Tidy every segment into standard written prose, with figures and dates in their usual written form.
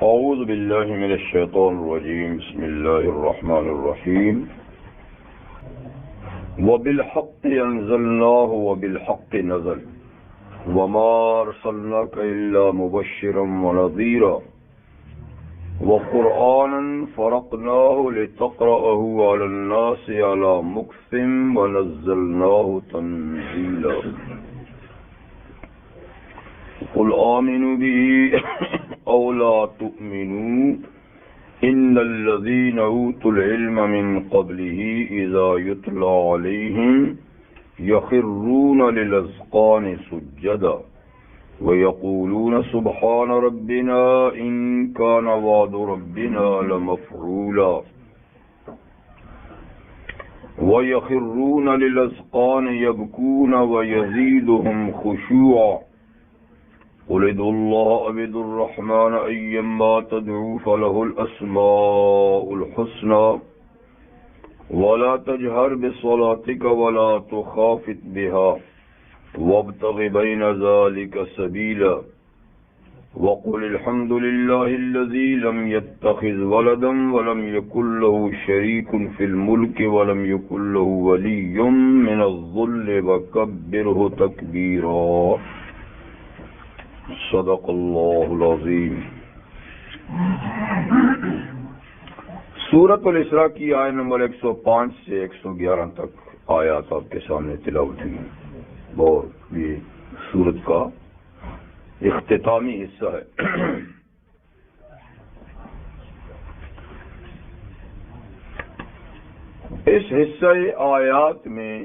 اعوذ باللہ من الشیطان الرجیم بسم اللہ الرحمن الرحیم وبالحق انزلناہ وبالحق نزل وما ارسلناک الا مبشرا ونذیرا وقرآنا فرقناہ لتقرأہ علی الناس علی مکث ونزلناہ تنزیلا قل آمنوا به او لا تؤمنوا ان الذين اوتوا العلم من قبله اذا يتلى عليهم يخرون للاذقان سجدا ويقولون سبحان ربنا ان كان وعد ربنا لمفعولا ويخرون للاذقان يبكون ويزيدهم خشوعا قل ادعوا الله أو ادعوا الرحمن أيما تدعوا فله الأسماء الحسنى ولا تجهر بصلاتك ولا تخافت بها وابتغ بين ذلك سبيلا وقل الحمد لله الذي لم يتخذ ولدا ولم يكن له شريك في الملك ولم يكن له ولي من الذل وكبره تكبيرا صدق اللہ العظیم۔ سورۃ الاسراء کی آیت نمبر 105 سے 111 تک آیات آپ کے سامنے تلاوت ہوئی اور یہ سورت کا اختتامی حصہ ہے۔ اس حصہ آیات میں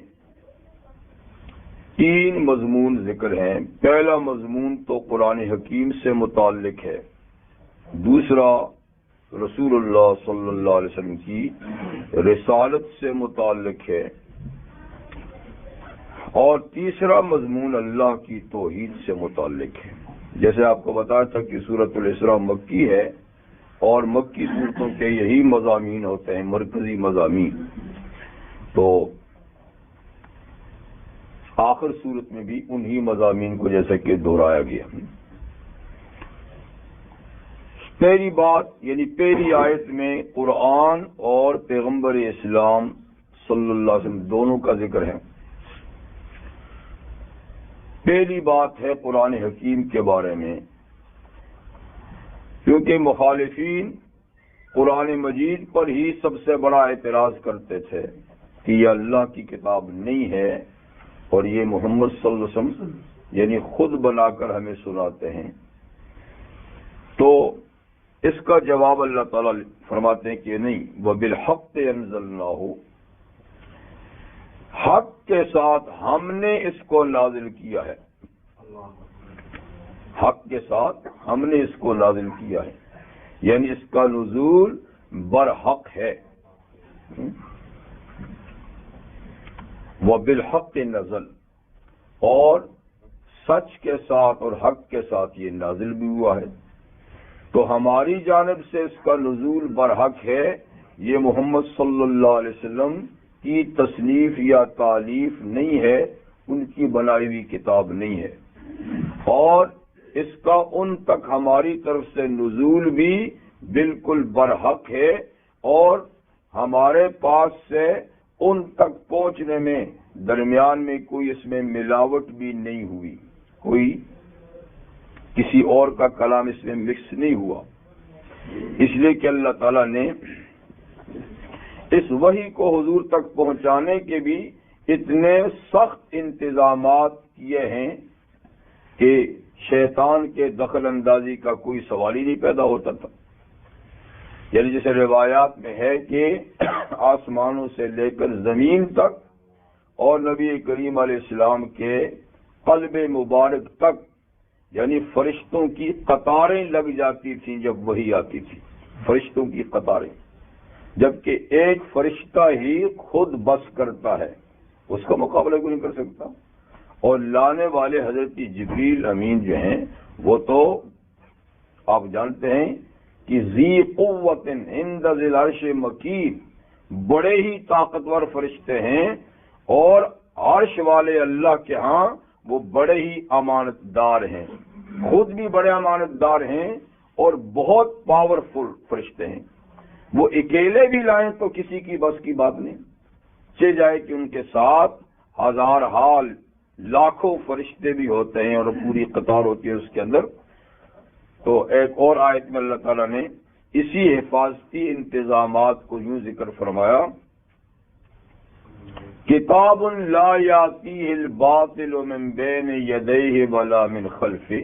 3 مضمون ذکر ہیں۔ پہلا مضمون تو قرآن حکیم سے متعلق ہے، دوسرا رسول اللہ صلی اللہ علیہ وسلم کی رسالت سے متعلق ہے، اور تیسرا مضمون اللہ کی توحید سے متعلق ہے۔ جیسے آپ کو بتایا تھا کہ سورۃ الاسراء مکی ہے اور مکی صورتوں کے یہی مضامین ہوتے ہیں، مرکزی مضامین۔ تو آخر صورت میں بھی انہی مضامین کو جیسا کہ دہرایا گیا۔ پہلی بات یعنی پہلی آیت میں قرآن اور پیغمبر اسلام صلی اللہ علیہ وسلم دونوں کا ذکر ہے۔ پہلی بات ہے قرآن حکیم کے بارے میں، کیونکہ مخالفین قرآن مجید پر ہی سب سے بڑا اعتراض کرتے تھے کہ یہ اللہ کی کتاب نہیں ہے اور یہ محمد صلی اللہ علیہ وسلم یعنی خود بنا کر ہمیں سناتے ہیں۔ تو اس کا جواب اللہ تعالیٰ فرماتے ہیں کہ نہیں، وَبِالْحَقِّ أَنزَلْنَاهُ، حق کے ساتھ ہم نے اس کو نازل کیا ہے، حق کے ساتھ ہم نے اس کو نازل کیا ہے، یعنی اس کا نزول برحق ہے۔ وَبِالْحَقِّ نزل، اور سچ کے ساتھ اور حق کے ساتھ یہ نازل بھی ہوا ہے۔ تو ہماری جانب سے اس کا نزول برحق ہے، یہ محمد صلی اللہ علیہ وسلم کی تصنیف یا تالیف نہیں ہے، ان کی بنائی ہوئی کتاب نہیں ہے، اور اس کا ان تک ہماری طرف سے نزول بھی بالکل برحق ہے، اور ہمارے پاس سے ان تک پہنچنے میں درمیان میں کوئی اس میں ملاوٹ بھی نہیں ہوئی، کوئی کسی اور کا کلام اس میں مکس نہیں ہوا، اس لیے کہ اللہ تعالیٰ نے اس وحی کو حضور تک پہنچانے کے بھی اتنے سخت انتظامات کیے ہیں کہ شیطان کے دخل اندازی کا کوئی سوال ہی نہیں پیدا ہوتا تھا۔ یعنی جیسے روایات میں ہے کہ آسمانوں سے لے کر زمین تک اور نبی کریم علیہ السلام کے قلب مبارک تک یعنی فرشتوں کی قطاریں لگ جاتی تھیں جب وحی آتی تھی، فرشتوں کی قطاریں، جبکہ ایک فرشتہ ہی خود بس کرتا ہے، اس کا مقابلہ کوئی نہیں کر سکتا، اور لانے والے حضرت جبریل امین جو ہیں وہ تو آپ جانتے ہیں کہ ذی قوت عند ذی العرش مکین، بڑے ہی طاقتور فرشتے ہیں، اور عرش والے اللہ کے ہاں وہ بڑے ہی امانت دار ہیں، خود بھی بڑے امانت دار ہیں اور بہت پاورفل فرشتے ہیں. وہ اکیلے بھی لائیں تو کسی کی بس کی بات نہیں، چہ جائے کہ ان کے ساتھ ہزار حال لاکھوں فرشتے بھی ہوتے ہیں اور پوری قطار ہوتی ہے اس کے اندر. تو ایک اور آیت میں اللہ تعالیٰ نے اسی حفاظتی انتظامات کو یوں ذکر فرمایا، کتاب لا یاتیہ الباطل من بین یدیہ ولا من خلفہ.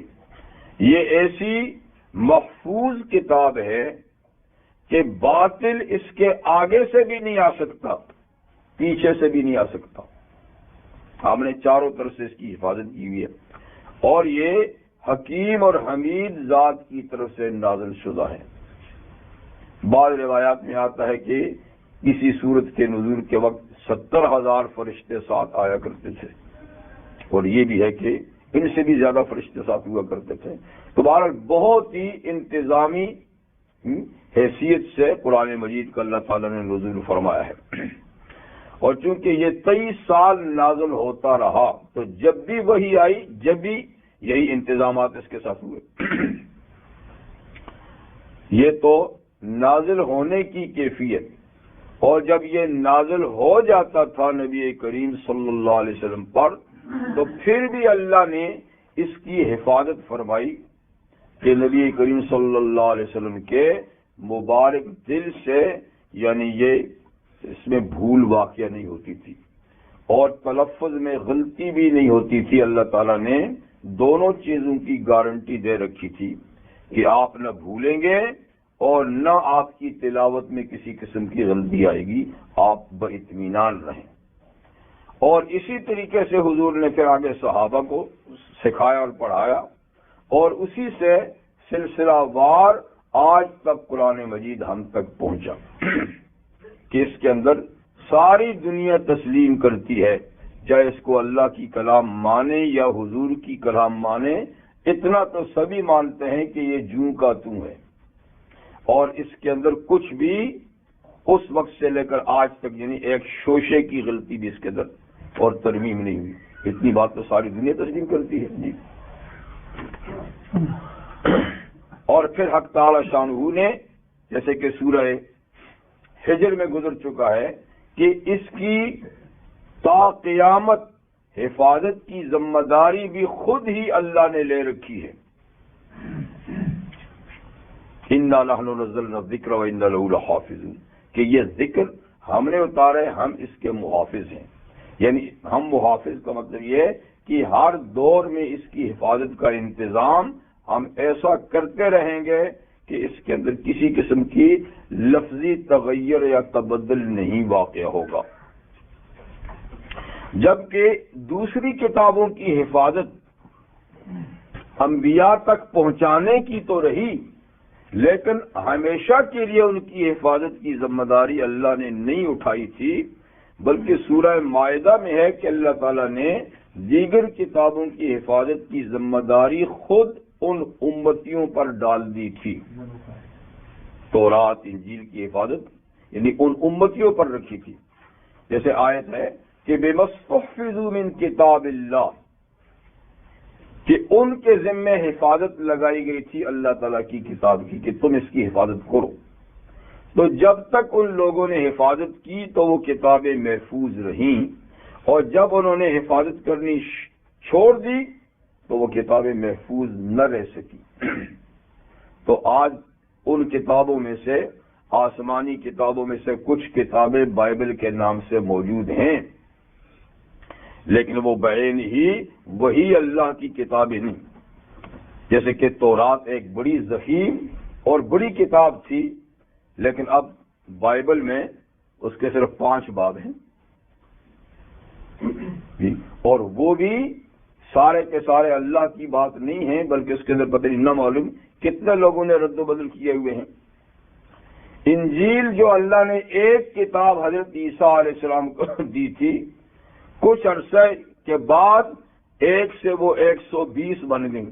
یہ ایسی محفوظ کتاب ہے کہ باطل اس کے آگے سے بھی نہیں آ سکتا، پیچھے سے بھی نہیں آ سکتا. ہم نے چاروں طرف سے اس کی حفاظت کی ہوئی ہے، اور یہ حکیم اور حمید ذات کی طرف سے نازل شدہ ہے. بعض روایات میں آتا ہے کہ کسی سورت کے نزول کے وقت 70,000 فرشتے ساتھ آیا کرتے تھے، اور یہ بھی ہے کہ ان سے بھی زیادہ فرشتے ساتھ ہوا کرتے تھے. تو بہرحال بہت ہی انتظامی حیثیت سے قرآن مجید کا اللہ تعالیٰ نے نزول فرمایا ہے. اور چونکہ یہ 23 سال نازل ہوتا رہا تو جب بھی وحی آئی جب بھی یہی انتظامات اس کے ساتھ ہوئے. یہ تو نازل ہونے کی کیفیت، اور جب یہ نازل ہو جاتا تھا نبی کریم صلی اللہ علیہ وسلم پر تو پھر بھی اللہ نے اس کی حفاظت فرمائی کہ نبی کریم صلی اللہ علیہ وسلم کے مبارک دل سے، یعنی یہ اس میں بھول واقعہ نہیں ہوتی تھی اور تلفظ میں غلطی بھی نہیں ہوتی تھی. اللہ تعالیٰ نے دونوں چیزوں کی گارنٹی دے رکھی تھی کہ آپ نہ بھولیں گے اور نہ آپ کی تلاوت میں کسی قسم کی غلطی آئے گی، آپ باطمینان رہیں. اور اسی طریقے سے حضور نے پھر آگے صحابہ کو سکھایا اور پڑھایا، اور اسی سے سلسلہ وار آج تک قرآن مجید ہم تک پہنچا کہ اس کے اندر ساری دنیا تسلیم کرتی ہے، چاہے اس کو اللہ کی کلام مانے یا حضور کی کلام مانے. اتنا تو سبھی مانتے ہیں کہ یہ جوں کا توں ہے، اور اس کے اندر کچھ بھی اس وقت سے لے کر آج تک یعنی ایک شوشے کی غلطی بھی اس کے اندر اور ترمیم نہیں ہوئی. اتنی بات تو ساری دنیا تسلیم کرتی ہے جی. اور پھر حق تعالی شانہ نے جیسے کہ سورہ ہجر میں گزر چکا ہے کہ اس کی تا قیامت حفاظت کی ذمہ داری بھی خود ہی اللہ نے لے رکھی ہے. اِنَّا نَحْنُ نَزَّلْنَا الذِّكْرَ وَإِنَّا لَهُ لَحَافِظُونَ کہ یہ ذکر ہم نے اتارے، ہم اس کے محافظ ہیں. یعنی ہم محافظ کا مطلب یہ ہے کہ ہر دور میں اس کی حفاظت کا انتظام ہم ایسا کرتے رہیں گے کہ اس کے اندر کسی قسم کی لفظی تغیر یا تبدل نہیں واقع ہوگا. جبکہ دوسری کتابوں کی حفاظت انبیاء تک پہنچانے کی تو رہی، لیکن ہمیشہ کے لیے ان کی حفاظت کی ذمہ داری اللہ نے نہیں اٹھائی تھی، بلکہ سورہ مائدہ میں ہے کہ اللہ تعالیٰ نے دیگر کتابوں کی حفاظت کی ذمہ داری خود ان امتیوں پر ڈال دی تھی. تورات انجیل کی حفاظت یعنی ان امتیوں پر رکھی تھی. جیسے آیت ہے کہ بِمَا اسْتُحْفِظُوا مِنْ کتاب اللہ، کہ ان کے ذمہ حفاظت لگائی گئی تھی اللہ تعالیٰ کی کتاب کی کہ تم اس کی حفاظت کرو. تو جب تک ان لوگوں نے حفاظت کی تو وہ کتابیں محفوظ رہیں، اور جب انہوں نے حفاظت کرنی چھوڑ دی تو وہ کتابیں محفوظ نہ رہ سکی. تو آج ان کتابوں میں سے، آسمانی کتابوں میں سے کچھ کتابیں بائبل کے نام سے موجود ہیں، لیکن وہ بعین ہی وہی اللہ کی کتابیں نہیں. جیسے کہ تورات ایک بڑی ضخیم اور بڑی کتاب تھی، لیکن اب بائبل میں اس کے صرف 5 باب ہیں، اور وہ بھی سارے کے سارے اللہ کی بات نہیں ہیں، بلکہ اس کے اندر پتہ نہیں نہ معلوم کتنے لوگوں نے رد و بدل کیے ہوئے ہیں. انجیل جو اللہ نے ایک کتاب حضرت عیسیٰ علیہ السلام کو دی تھی، کچھ عرصے کے بعد ایک سے وہ 120 بن گئی،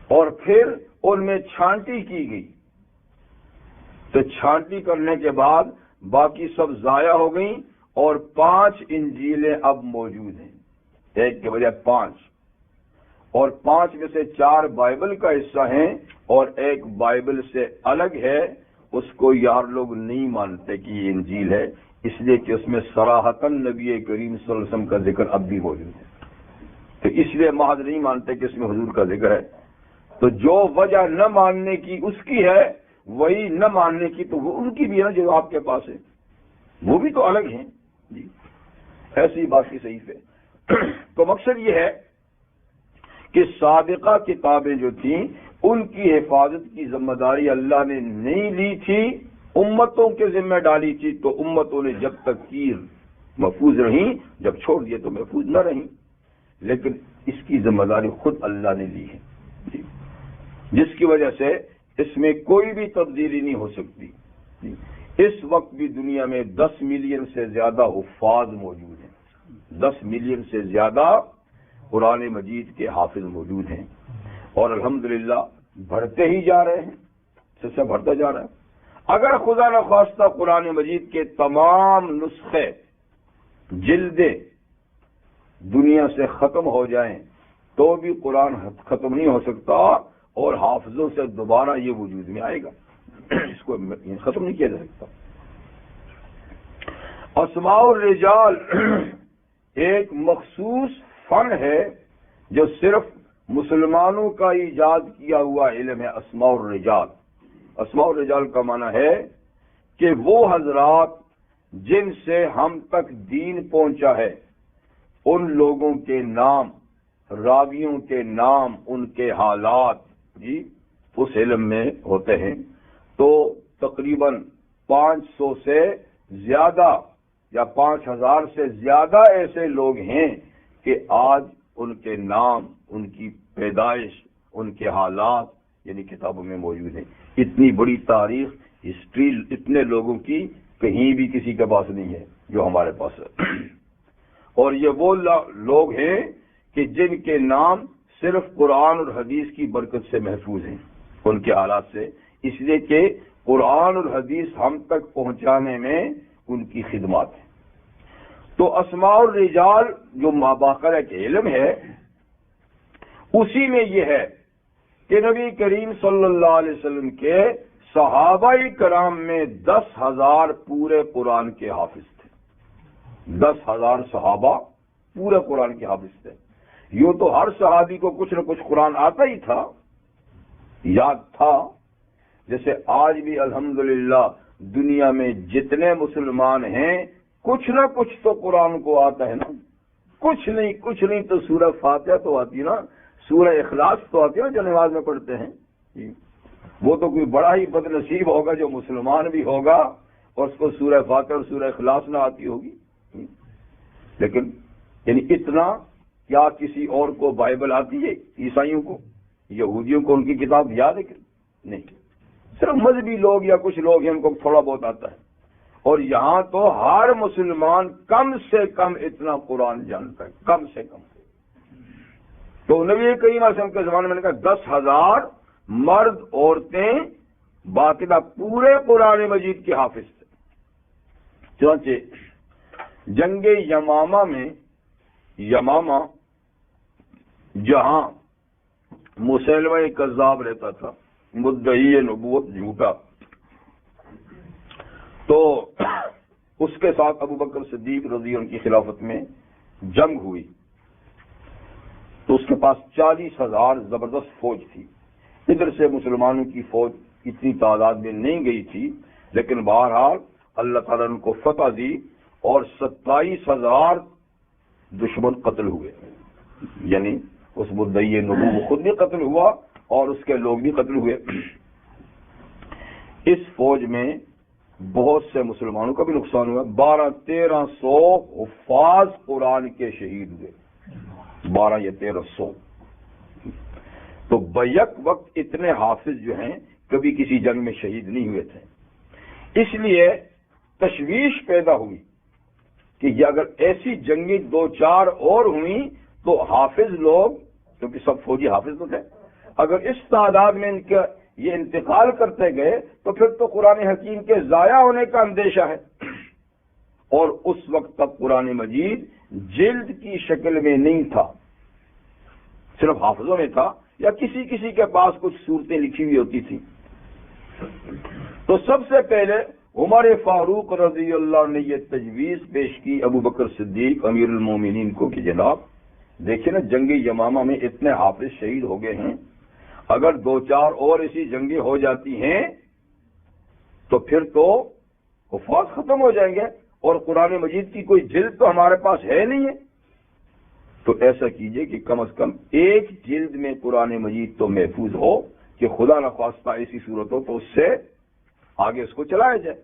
اور پھر ان میں چھانٹی کی گئی. تو چھانٹی کرنے کے بعد باقی سب ضائع ہو گئیں، اور 5 انجیلیں اب موجود ہیں، ایک کے بجائے 5. اور 5 میں سے 4 بائبل کا حصہ ہیں اور ایک بائبل سے الگ ہے، اس کو یار لوگ نہیں مانتے کہ یہ انجیل ہے، اس لیے کہ اس میں صراحتاً نبی کریم صلی اللہ علیہ وسلم کا ذکر اب بھی موجود ہے، تو اس لیے محض نہیں مانتے کہ اس میں حضور کا ذکر ہے۔ تو جو وجہ نہ ماننے کی اس کی ہے، وہی نہ ماننے کی تو وہ ان کی بھی ہے جو آپ کے پاس ہے، وہ بھی تو الگ ہیں جی، ایسی باقی صحیح ہے۔ تو مقصد یہ ہے کہ سابقہ کتابیں جو تھیں ان کی حفاظت کی ذمہ داری اللہ نے نہیں لی تھی، امتوں کے ذمہ ڈالی تھی، تو امتوں نے جب تک کی محفوظ رہیں، جب چھوڑ دیے تو محفوظ نہ رہیں، لیکن اس کی ذمہ داری خود اللہ نے لی ہے جی، جس کی وجہ سے اس میں کوئی بھی تبدیلی نہیں ہو سکتی جی۔ اس وقت بھی دنیا میں 10 ملین سے زیادہ حفاظ موجود ہیں، 10 ملین سے زیادہ قرآن مجید کے حافظ موجود ہیں، اور الحمدللہ بڑھتے ہی جا رہے ہیں، سلسلہ بڑھتا جا رہا ہے۔ اگر خدا نخواستہ قرآن مجید کے تمام نسخے جلدیں دنیا سے ختم ہو جائیں تو بھی قرآن ختم نہیں ہو سکتا، اور حافظوں سے دوبارہ یہ وجود میں آئے گا، اس کو ختم نہیں کیا جا سکتا۔ اسماء الرجال ایک مخصوص فن ہے جو صرف مسلمانوں کا ایجاد کیا ہوا علم ہے۔ اسماء الرجال، اسماء الرجال کا معنی ہے کہ وہ حضرات جن سے ہم تک دین پہنچا ہے ان لوگوں کے نام، راویوں کے نام، ان کے حالات جی اس علم میں ہوتے ہیں۔ تو تقریباً 500 سے زیادہ یا 5000 سے زیادہ ایسے لوگ ہیں کہ آج ان کے نام، ان کی پیدائش، ان کے حالات یعنی کتابوں میں موجود ہیں۔ اتنی بڑی تاریخ، ہسٹری اتنے لوگوں کی کہیں بھی کسی کے پاس نہیں ہے جو ہمارے پاس ہے، اور یہ وہ لوگ ہیں کہ جن کے نام صرف قرآن اور حدیث کی برکت سے محفوظ ہیں، ان کے حالات سے، اس لیے کہ قرآن اور حدیث ہم تک پہنچانے میں ان کی خدمات ہے۔ تو اسماء الرجال جو ماباقر ایک علم ہے، اسی میں یہ ہے کہ نبی کریم صلی اللہ علیہ وسلم کے صحابہ کرام میں 10,000 پورے قرآن کے حافظ تھے، 10,000 صحابہ پورے قرآن کے حافظ تھے۔ یوں تو ہر صحابی کو کچھ نہ کچھ قرآن آتا ہی تھا، یاد تھا، جیسے آج بھی الحمدللہ دنیا میں جتنے مسلمان ہیں کچھ نہ کچھ تو قرآن کو آتا ہے نا، کچھ نہیں تو سورہ فاتحہ تو آتی نا، سورہ اخلاص تو آتی ہے نا جو نماز میں پڑھتے ہیں، وہ تو کوئی بڑا ہی بد نصیب ہوگا جو مسلمان بھی ہوگا اور اس کو سورہ فاتحہ اور سورہ اخلاص نہ آتی ہوگی۔ لیکن یعنی اتنا کیا کسی اور کو بائبل آتی ہے؟ عیسائیوں کو، یہودیوں کو ان کی کتاب یاد ہے کہ نہیں؟ صرف مذہبی لوگ یا کچھ لوگ ہیں ان کو تھوڑا بہت آتا ہے، اور یہاں تو ہر مسلمان کم سے کم اتنا قرآن جانتا ہے، کم سے کم۔ تو نبی کریم صلی اللہ علیہ وسلم کے زمانے میں نے کہا 10,000 مرد عورتیں باقاعدہ پورے قرآن مجید کے حافظ تھے۔ چنانچہ جنگ یمامہ میں، یمامہ جہاں مسیلمہ کذاب رہتا تھا، مدعی نبوت جھوٹا، تو اس کے ساتھ ابو بکر صدیق رضی اللہ عنہ کی خلافت میں جنگ ہوئی، تو اس کے پاس 40,000 زبردست فوج تھی۔ ادھر سے مسلمانوں کی فوج اتنی تعداد میں نہیں گئی تھی، لیکن بہرحال اللہ تعالیٰ نے ان کو فتح دی اور 27,000 دشمن قتل ہوئے، یعنی اس مدعی نبوت خود بھی قتل ہوا اور اس کے لوگ بھی قتل ہوئے۔ اس فوج میں بہت سے مسلمانوں کا بھی نقصان ہوا، 1200-1300 حفاظ قرآن کے شہید ہوئے، 12 یا 1300۔ تو بیک وقت اتنے حافظ جو ہیں کبھی کسی جنگ میں شہید نہیں ہوئے تھے، اس لیے تشویش پیدا ہوئی کہ یہ اگر ایسی جنگیں 2-4 اور ہوئیں تو حافظ لوگ، کیونکہ سب فوجی حافظ تو تھے، اگر اس تعداد میں ان کا یہ انتقال کرتے گئے تو پھر تو قرآن حکیم کے ضائع ہونے کا اندیشہ ہے۔ اور اس وقت تک قرآن مجید جلد کی شکل میں نہیں تھا، صرف حافظوں میں تھا یا کسی کسی کے پاس کچھ صورتیں لکھی ہوئی ہوتی تھیں. تو سب سے پہلے عمر فاروق رضی اللہ عنہ نے یہ تجویز پیش کی ابو بکر صدیق امیر المومنین کو کہ جناب دیکھیں نا جنگ یمامہ میں اتنے حافظ شہید ہو گئے ہیں، اگر 2-4 اور ایسی جنگیں ہو جاتی ہیں تو پھر تو حفاظ ختم ہو جائیں گے اور قرآن مجید کی کوئی جلد تو ہمارے پاس ہے نہیں ہے. تو ایسا کیجئے کہ کم از کم ایک جلد میں قرآن مجید تو محفوظ ہو کہ خدا نخواستہ ایسی صورت ہو تو اس سے آگے اس کو چلایا جائے.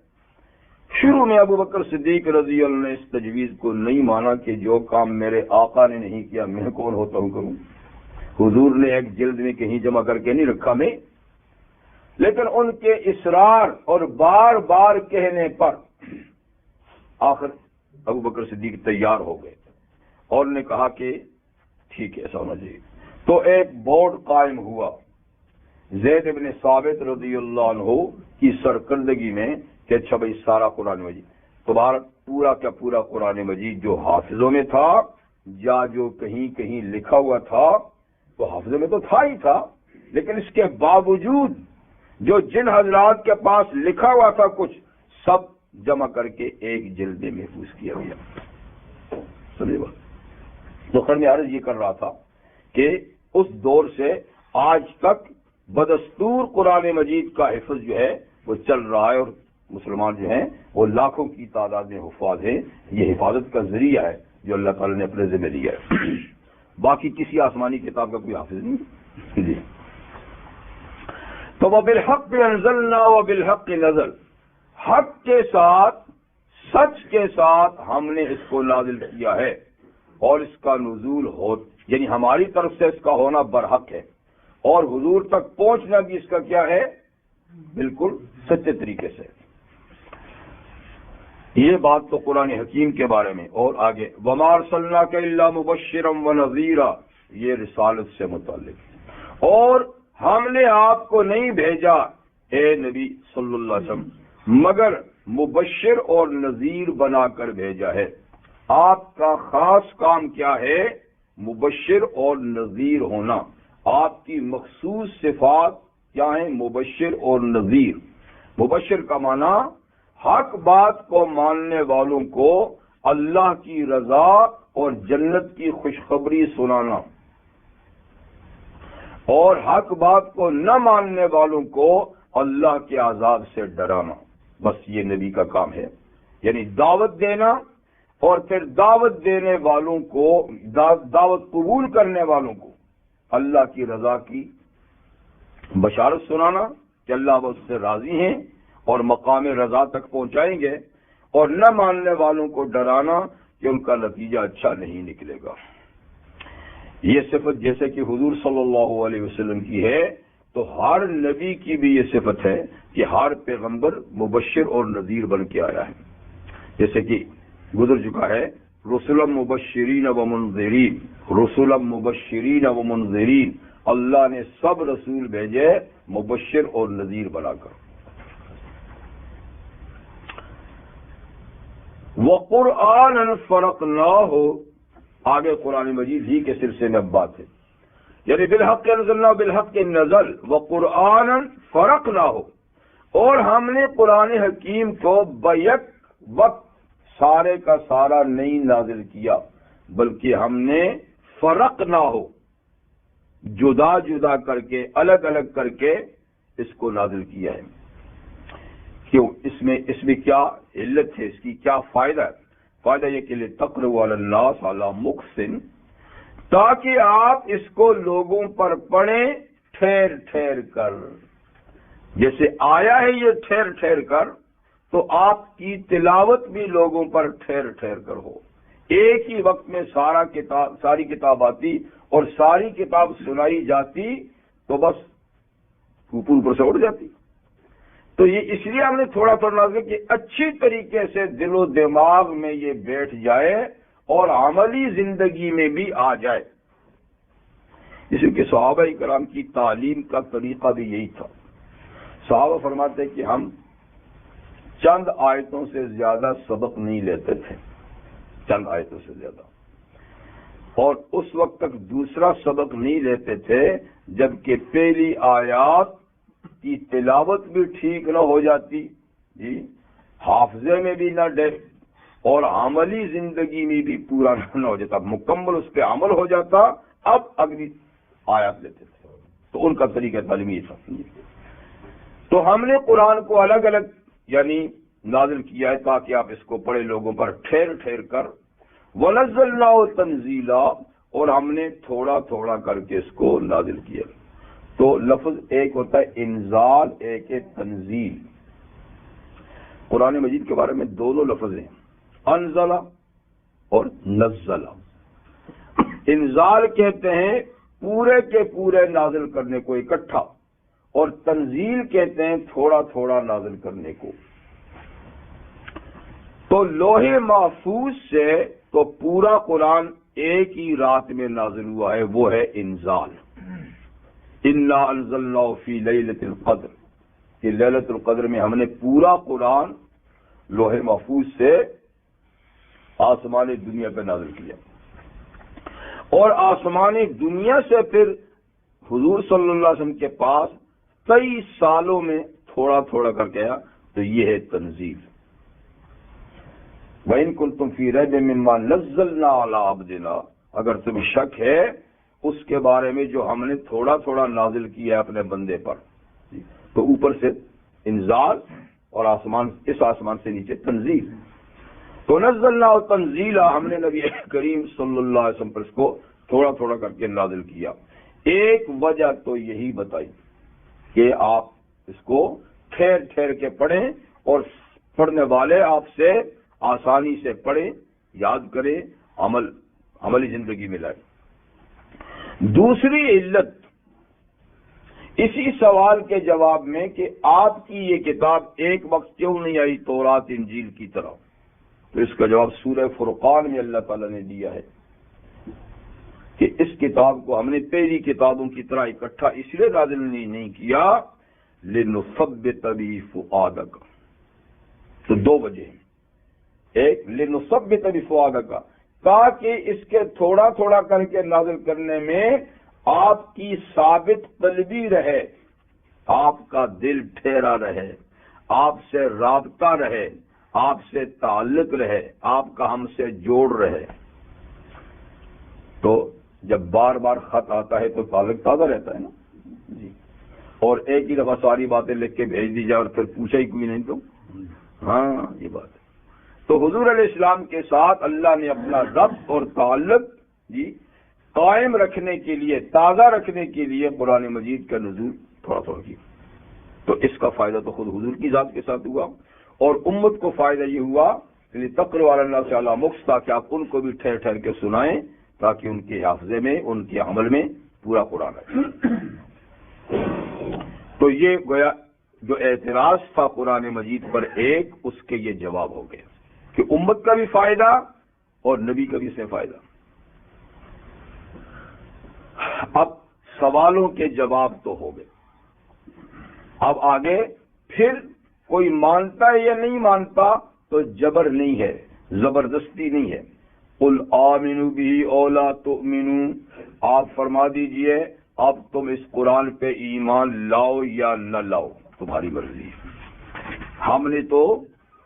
شروع میں ابو بکر صدیق رضی اللہ عنہ نے اس تجویز کو نہیں مانا کہ جو کام میرے آقا نے نہیں کیا میں کون ہوتا ہوں کروں. حضور نے ایک جلد میں کہیں جمع کر کے نہیں رکھا میں، لیکن ان کے اصرار اور بار بار کہنے پر آخر ابو بکر صدیق تیار ہو گئے اور نے کہا کہ ٹھیک ہے ایسا ہونا چاہیے. تو ایک بورڈ قائم ہوا زید بن ثابت رضی اللہ عنہ کی سرکردگی میں کہ اچھا بھائی سارا قرآن مجید تمہارا پورا کا پورا قرآن مجید جو حافظوں میں تھا یا جو کہیں کہیں لکھا ہوا تھا تو حافظوں میں تو تھا ہی تھا، لیکن اس کے باوجود جو جن حضرات کے پاس لکھا ہوا تھا کچھ سب جمع کر کے ایک جلد میں محفوظ کیا گیا. سمجھے بات؟ تو خیر میں عرض یہ کر رہا تھا کہ اس دور سے آج تک بدستور قرآن مجید کا حفظ جو ہے وہ چل رہا ہے اور مسلمان جو ہیں وہ لاکھوں کی تعداد میں حفاظ ہیں. یہ حفاظت کا ذریعہ ہے جو اللہ تعالی نے اپنے ذمہ لیا ہے. باقی کسی آسمانی کتاب کا کوئی حافظ نہیں. جی تو وَبِالْحَقِّ أَنزَلْنَا وَبِالْحَقِّ نَزَلَ، حق کے ساتھ سچ کے ساتھ ہم نے اس کو نازل کیا ہے اور اس کا نزول ہو یعنی ہماری طرف سے اس کا ہونا برحق ہے اور حضور تک پہنچنا بھی اس کا کیا ہے بالکل سچے طریقے سے. یہ بات تو قرآن حکیم کے بارے میں. اور آگے وَمَا أَرْسَلْنَاكَ إِلَّا مُبَشِّرًا وَنَذِيرًا، یہ رسالت سے متعلق. اور ہم نے آپ کو نہیں بھیجا اے نبی صلی اللہ علیہ وسلم مگر مبشر اور نذیر بنا کر بھیجا ہے. آپ کا خاص کام کیا ہے؟ مبشر اور نذیر ہونا. آپ کی مخصوص صفات کیا ہیں؟ مبشر اور نذیر. مبشر کا معنی حق بات کو ماننے والوں کو اللہ کی رضا اور جنت کی خوشخبری سنانا اور حق بات کو نہ ماننے والوں کو اللہ کے عذاب سے ڈرانا. بس یہ نبی کا کام ہے، یعنی دعوت دینا اور پھر دعوت دینے والوں کو دعوت قبول کرنے والوں کو اللہ کی رضا کی بشارت سنانا کہ اللہ اس سے راضی ہیں اور مقام رضا تک پہنچائیں گے، اور نہ ماننے والوں کو ڈرانا کہ ان کا نتیجہ اچھا نہیں نکلے گا. یہ صفت جیسے کہ حضور صلی اللہ علیہ وسلم کی ہے تو ہر نبی کی بھی یہ صفت ہے کہ ہر پیغمبر مبشر اور نذیر بن کے آیا ہے. جیسے کہ گزر چکا ہے رسلا مبشرین و منذرین، رسلا مبشرین و منذرین، اللہ نے سب رسول بھیجے مبشر اور نذیر بنا کر. وَقُرْآنًا فَرَقْنَاهُ، آگے قرآن مجید ہی کے سلسلے میں اب بات ہے، یعنی بالحق انزلنا بالحق نزل وقرآنًا فرقناہ، اور ہم نے قرآن حکیم کو بیک وقت سارے کا سارا نہیں نازل کیا بلکہ ہم نے فرقناہ جدا جدا کر کے الگ الگ کر کے اس کو نازل کیا ہے. کیوں؟ اس میں کیا علت ہے، اس کی کیا فائدہ ہے؟ فائدہ یہ کہ لِتَقْرُوا عَلَى النَّاسِ عَلَى مُقْسٍ، تاکہ آپ اس کو لوگوں پر پڑھیں ٹھہر ٹھہر کر. جیسے آیا ہے یہ ٹھہر ٹھہر کر تو آپ کی تلاوت بھی لوگوں پر ٹھہر ٹھہر کر ہو. ایک ہی وقت میں ساری کتاب آتی اور ساری کتاب سنائی جاتی تو بس اوپر سے اڑ جاتی. تو یہ اس لیے ہم نے تھوڑا تھوڑا نازل کہ اچھی طریقے سے دل و دماغ میں یہ بیٹھ جائے اور عملی زندگی میں بھی آ جائے. اسی کہ صحابہ کرام کی تعلیم کا طریقہ بھی یہی تھا. صحابہ فرماتے کہ ہم چند آیتوں سے زیادہ سبق نہیں لیتے تھے، چند آیتوں سے زیادہ. اور اس وقت تک دوسرا سبق نہیں لیتے تھے جبکہ پہلی آیات کی تلاوت بھی ٹھیک نہ ہو جاتی، جی حافظے میں بھی نہ ڈے اور عملی زندگی میں بھی پورا نہ ہو جاتا، مکمل اس پہ عمل ہو جاتا، اب اگلی آیات لیتے تھے۔ تو ان کا طریقہ تعلیمی تھا۔ تو ہم نے قرآن کو الگ الگ یعنی نازل کیا ہے تاکہ آپ اس کو پڑھے لوگوں پر ٹھہر ٹھہر کر، وَنَزَّلْنَاهُ تَنزِيلًا، اور ہم نے تھوڑا تھوڑا کر کے اس کو نازل کیا۔ تو لفظ ایک ہوتا ہے انزال، ایک ہے تنزیل۔ قرآن مجید کے بارے میں دونوں لفظ ہیں، انزل اور نزل۔ انزال کہتے ہیں پورے کے پورے نازل کرنے کو اکٹھا، اور تنزیل کہتے ہیں تھوڑا تھوڑا نازل کرنے کو۔ تو لوح محفوظ سے تو پورا قرآن ایک ہی رات میں نازل ہوا ہے، وہ ہے انزال۔ انا انزلناہ فی لیلۃ القدر، کہ لیلۃ القدر میں ہم نے پورا قرآن لوح محفوظ سے آسمان دنیا پہ نازل کیا، اور آسمان دنیا سے پھر حضور صلی اللہ علیہ وسلم کے پاس 23 سالوں میں تھوڑا تھوڑا کر کے آیا۔ تو یہ ہے تنزیل۔ وَإِن كُنتُمْ فِي رَيْبٍ مِّمَّا نَزَّلْنَا عَلَىٰ عَبْدِنَا، اگر تمہیں شک ہے اس کے بارے میں جو ہم نے تھوڑا تھوڑا نازل کیا ہے اپنے بندے پر، تو اوپر سے انزال اور آسمان، اس آسمان سے نیچے تنزیل۔ تو نزلنا تنزیلا، ہم نے نبی کریم صلی اللہ علیہ وسلم پر اس کو تھوڑا تھوڑا کر کے نازل کیا۔ ایک وجہ تو یہی بتائی کہ آپ اس کو ٹھہر ٹھہر کے پڑھیں اور پڑھنے والے آپ سے آسانی سے پڑھیں، یاد کریں، عملی زندگی میں لائیں۔ دوسری علت اسی سوال کے جواب میں کہ آپ کی یہ کتاب ایک وقت کیوں نہیں آئی تورات انجیل کی طرح، تو اس کا جواب سورہ فرقان میں اللہ تعالیٰ نے دیا ہے کہ اس کتاب کو ہم نے پہلی کتابوں کی طرح اکٹھا اس لیے نازل نہیں کیا، لِنُثَبِّتَ بِهِ فُؤَادَكَ۔ تو دو وجہ ہیں، ایک لِنُثَبِّتَ بِهِ فُؤَادَكَ، تاکہ اس کے تھوڑا تھوڑا کر کے نازل کرنے میں آپ کی ثابت قلبی رہے، آپ کا دل ٹھہرا رہے، آپ سے رابطہ رہے، آپ سے تعلق رہے، آپ کا ہم سے جوڑ رہے۔ تو جب بار بار خط آتا ہے تو تعلق تازہ رہتا ہے نا جی، اور ایک ہی دفعہ ساری باتیں لکھ کے بھیج دی جائے اور پھر پوچھا ہی کوئی نہیں تو ہاں یہ بات ہے۔ تو حضور علیہ السلام کے ساتھ اللہ نے اپنا ربط اور تعلق جی قائم رکھنے کے لیے، تازہ رکھنے کے لیے قرآن مجید کا نزول تھوڑا تھوڑا کیا۔ تو اس کا فائدہ تو خود حضور کی ذات کے ساتھ ہوا، اور امت کو فائدہ یہ ہوا کہ تقرؤ علی الناس علی مکث، تاکہ آپ ان کو بھی ٹھہر ٹھہر کے سنائیں تاکہ ان کے حافظے میں، ان کے عمل میں پورا قرآن ہے۔ تو یہ گویا جو اعتراض تھا قرآن مجید پر ایک، اس کے یہ جواب ہو گیا کہ امت کا بھی فائدہ اور نبی کا بھی اس سے فائدہ۔ اب سوالوں کے جواب تو ہو گئے، اب آگے پھر کوئی مانتا ہے یا نہیں مانتا تو جبر نہیں ہے، زبردستی نہیں ہے۔ قل آمنوا بہ او لا تؤمنوا، آپ فرما دیجئے اب تم اس قرآن پہ ایمان لاؤ یا نہ لاؤ، تمہاری مرضی ہے۔ ہم نے تو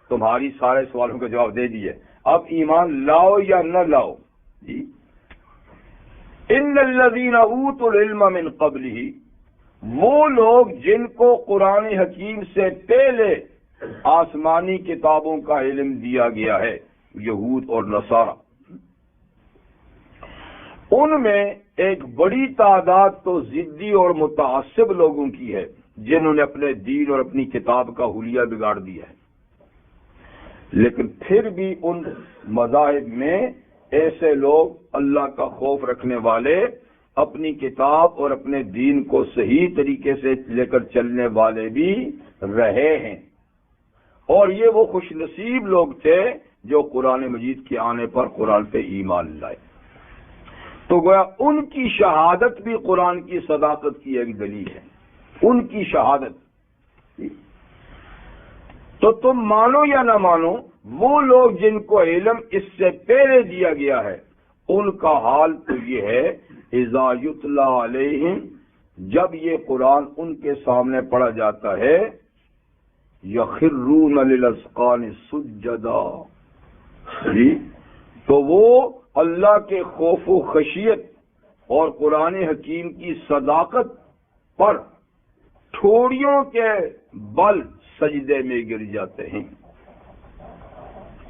تمہاری سارے سوالوں کا جواب دے دیے، اب ایمان لاؤ یا نہ لاؤ جی۔ ان الذین اوتوا العلم من قبلہ، وہ لوگ جن کو قرآن حکیم سے پہلے آسمانی کتابوں کا علم دیا گیا ہے، یہود اور نصارہ، ان میں ایک بڑی تعداد تو ضدی اور متعصب لوگوں کی ہے جنہوں نے اپنے دین اور اپنی کتاب کا حلیہ بگاڑ دیا ہے۔ لیکن پھر بھی ان مذاہب میں ایسے لوگ اللہ کا خوف رکھنے والے، اپنی کتاب اور اپنے دین کو صحیح طریقے سے لے کر چلنے والے بھی رہے ہیں، اور یہ وہ خوش نصیب لوگ تھے جو قرآن مجید کے آنے پر قرآن پہ ایمان لائے۔ تو گویا ان کی شہادت بھی قرآن کی صداقت کی ایک دلیل ہے، ان کی شہادت۔ تو تم مانو یا نہ مانو، وہ لوگ جن کو علم اس سے پہلے دیا گیا ہے ان کا حال تو یہ ہے اذا یتلی علیہم، جب یہ قرآن ان کے سامنے پڑھا جاتا ہے، یخرون للاذقان سجدا، جی تو وہ اللہ کے خوف و خشیت اور قرآن حکیم کی صداقت پر ٹھوڑیوں کے بل سجدے میں گر جاتے ہیں،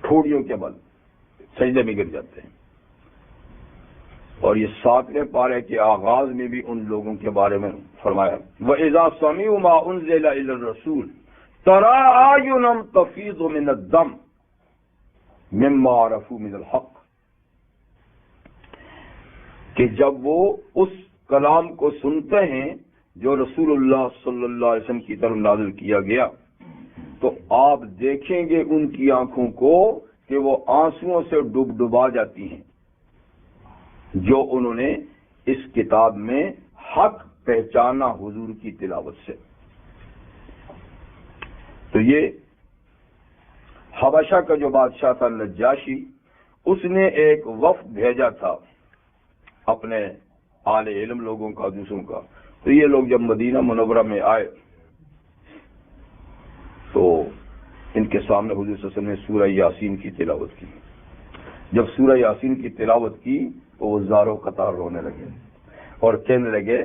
ٹھوڑیوں کے بل سجدے میں گر جاتے ہیں۔ اور یہ 7ویں پارے کے آغاز میں بھی ان لوگوں کے بارے میں فرمایا، وَإِذَا سَمِعُوا مَا أُنزِلَ إِلَى الرَّسُولِ تَرَىٰ أَعْيُنَهُمْ تَفِيضُ مِنَ الدَّمْعِ مِمَّا عَرَفُوا مِنَ الْحَقِّ، کہ جب وہ اس کلام کو سنتے ہیں جو رسول اللہ صلی اللہ علیہ وسلم کی طرف نازل کیا گیا، تو آپ دیکھیں گے ان کی آنکھوں کو کہ وہ آنسوؤں سے ڈبا جاتی ہیں، جو انہوں نے اس کتاب میں حق پہچانا حضور کی تلاوت سے۔ تو یہ حبشہ کا جو بادشاہ تھا نجاشی، اس نے ایک وفد بھیجا تھا اپنے اہل علم لوگوں کا، دوسروں کا۔ تو یہ لوگ جب مدینہ منورہ میں آئے تو ان کے سامنے حضور صلی اللہ علیہ وسلم نے سورہ یاسین کی تلاوت کی۔ جب سورہ یاسین کی تلاوت کی تو وہ زار و قطار رونے لگے اور کہنے لگے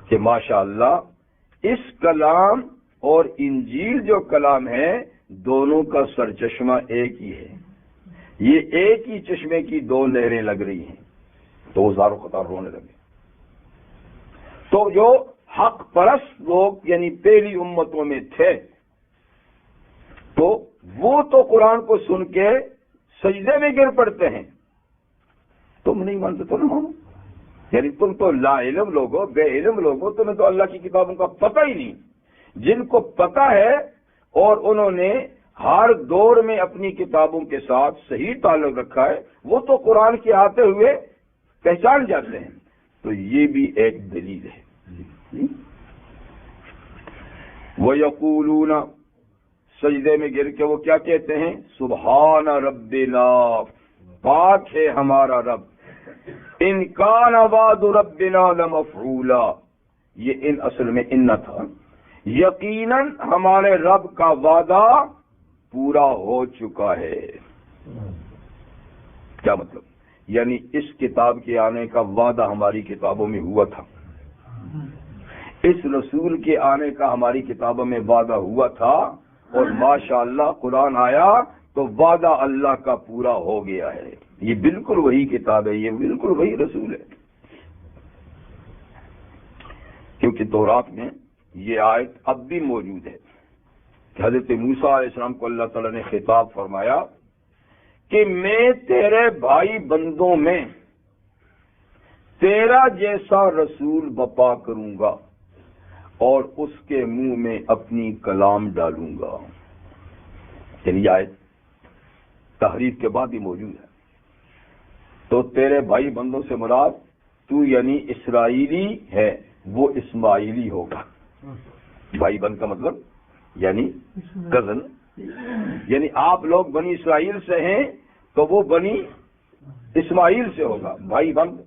کہ ماشاءاللہ اس کلام اور انجیل جو کلام ہے دونوں کا سرچشمہ ایک ہی ہے، یہ ایک ہی چشمے کی دو لہریں لگ رہی ہیں۔ تو وہ زار و قطار رونے لگے۔ تو جو حق پرست لوگ یعنی پہلی امتوں میں تھے، تو وہ تو قرآن کو سن کے سجدے میں گر پڑتے ہیں، تم نہیں مانتے تو نہ مانو، یعنی تم تو لا علم لوگ ہو، بے علم لوگ ہو، تمہیں تو اللہ کی کتابوں کا پتہ ہی نہیں۔ جن کو پتہ ہے اور انہوں نے ہر دور میں اپنی کتابوں کے ساتھ صحیح تعلق رکھا ہے، وہ تو قرآن کے آتے ہوئے پہچان جاتے ہیں۔ تو یہ بھی ایک دلیل ہے۔ وَيَقُولُونَ، سجدے میں گر کے وہ کیا کہتے ہیں؟ سبحان ربنا، پاک ہے ہمارا رب، ان کان وعد ربنا لمفعولا، یہ ان اصل میں ان تھا، یقیناً ہمارے رب کا وعدہ پورا ہو چکا ہے۔ کیا مطلب؟ یعنی اس کتاب کے آنے کا وعدہ ہماری کتابوں میں ہوا تھا، اس رسول کے آنے کا ہماری کتابوں میں وعدہ ہوا تھا، اور ماشاءاللہ قرآن آیا تو وعدہ اللہ کا پورا ہو گیا ہے۔ یہ بالکل وہی کتاب ہے، یہ بالکل وہی رسول ہے۔ کیونکہ تورات میں یہ آیت اب بھی موجود ہے کہ حضرت موسیٰ علیہ السلام کو اللہ تعالیٰ نے خطاب فرمایا کہ میں تیرے بھائی بندوں میں تیرا جیسا رسول بپا کروں گا اور اس کے منہ میں اپنی کلام ڈالوں گا۔ یعنی آیت تحریف کے بعد ہی موجود ہے۔ تو تیرے بھائی بندوں سے مراد تو یعنی اسرائیلی ہے، وہ اسماعیلی ہوگا۔ بھائی بند کا مطلب یعنی کزن، یعنی آپ لوگ بنی اسرائیل سے ہیں تو وہ بنی اسماعیل سے ہوگا، بھائی بند۔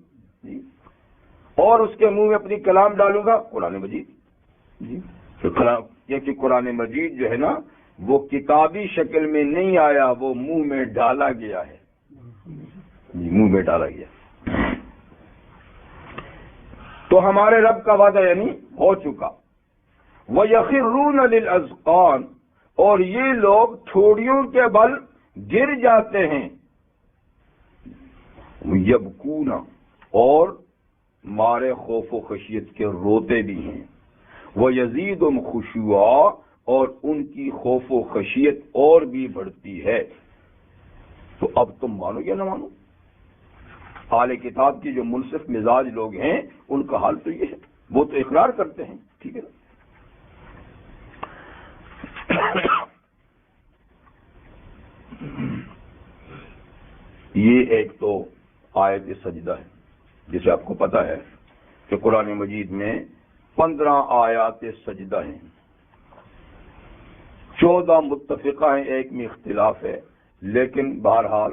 اور اس کے منہ میں اپنی کلام ڈالوں گا، قرآن مجید۔ یہ کہ قرآن مجید جو ہے نا وہ کتابی شکل میں نہیں آیا، وہ منہ میں ڈالا گیا ہے، منہ میں ڈالا گیا۔ تو ہمارے رب کا وعدہ یعنی ہو چکا۔ وَيَخِرُّونَ لِلْأَذْقَانِ، اور یہ لوگ ٹھوڑیوں کے بل گر جاتے ہیں، یبکون، اور مارے خوف و خشیت کے روتے بھی ہیں، وَيَزِيدُهُمْ خُشُوعًا، اور ان کی خوف و خشیت اور بھی بڑھتی ہے۔ تو اب تم مانو یا نہ مانو، اہل کتاب کی جو منصف مزاج لوگ ہیں ان کا حال تو یہ ہے، وہ تو اقرار کرتے ہیں، ٹھیک ہے نا۔ یہ ایک تو آیت سجدہ ہے، جسے آپ کو پتا ہے کہ قرآن مجید میں 15 آیات سجدہ ہیں، 14 متفقہ ہیں، ایک میں اختلاف ہے، لیکن بہرحال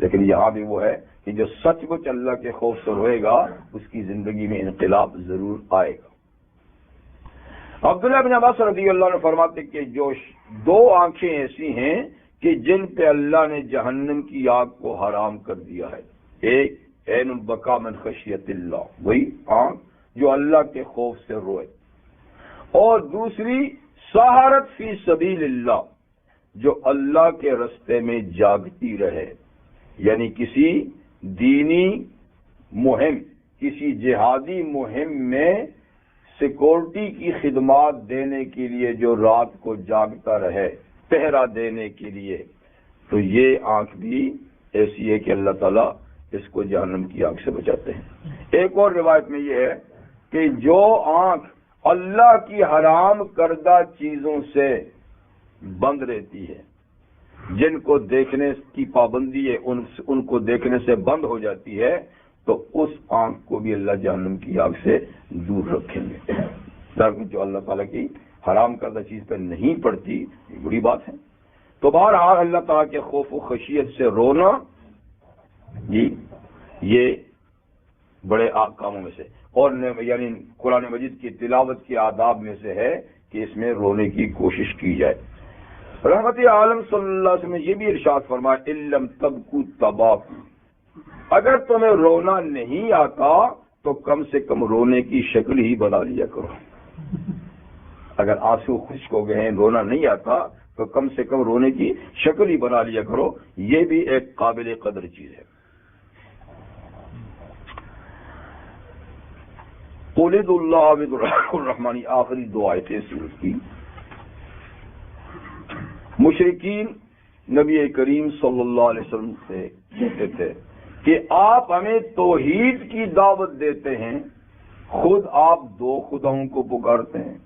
لیکن یہاں بھی وہ ہے کہ جو سچ مچ اللہ کے خوف سے روئے گا اس کی زندگی میں انقلاب ضرور آئے گا۔ عبداللہ بن عباس رضی اللہ عنہ فرماتے کہ جو دو آنکھیں ایسی ہیں کہ جن پہ اللہ نے جہنم کی آگ کو حرام کر دیا ہے، ایک عین البکا من خشیت اللہ، وہی آنکھ جو اللہ کے خوف سے روئے، اور دوسری سہارت فی سبیل اللہ، جو اللہ کے رستے میں جاگتی رہے، یعنی کسی دینی مہم، کسی جہادی مہم میں سیکورٹی کی خدمات دینے کے لیے جو رات کو جاگتا رہے، پہرا دینے کے لیے، تو یہ آنکھ بھی ایسی ہے کہ اللہ تعالیٰ اس کو جہنم کی آگ سے بچاتے ہیں۔ ایک اور روایت میں یہ ہے کہ جو آنکھ اللہ کی حرام کردہ چیزوں سے بند رہتی ہے، جن کو دیکھنے کی پابندی ہے ان کو دیکھنے سے بند ہو جاتی ہے، تو اس آنکھ کو بھی اللہ جہنم کی آگ سے دور رکھیں گے۔ تاکہ جو اللہ تعالیٰ کی حرام کردہ چیز پہ نہیں پڑتی، یہ بڑی بات ہے۔ تو بہرحال اللہ تعالیٰ کے خوف و خشیت سے رونا جی یہ بڑے کاموں میں سے، اور یعنی قرآن مجید کی تلاوت کے آداب میں سے ہے کہ اس میں رونے کی کوشش کی جائے۔ رحمت عالم صلی اللہ علیہ وسلم نے یہ بھی ارشاد فرمایا علم تبکو تباکو، اگر تمہیں رونا نہیں آتا تو کم سے کم رونے کی شکل ہی بنا لیا کرو۔ اگر آنسو خشک ہو گئے ہیں، رونا نہیں آتا تو کم سے کم رونے کی شکل ہی بنا لیا کرو، یہ بھی ایک قابل قدر چیز ہے۔ قل ادعوا اللہ بدعاء الرحمن، آخری دو آیتیں سورت کی۔ مشرکین نبی کریم صلی اللہ علیہ وسلم سے کہتے تھے کہ آپ ہمیں توحید کی دعوت دیتے ہیں، خود آپ دو خداؤں کو پکارتے ہیں۔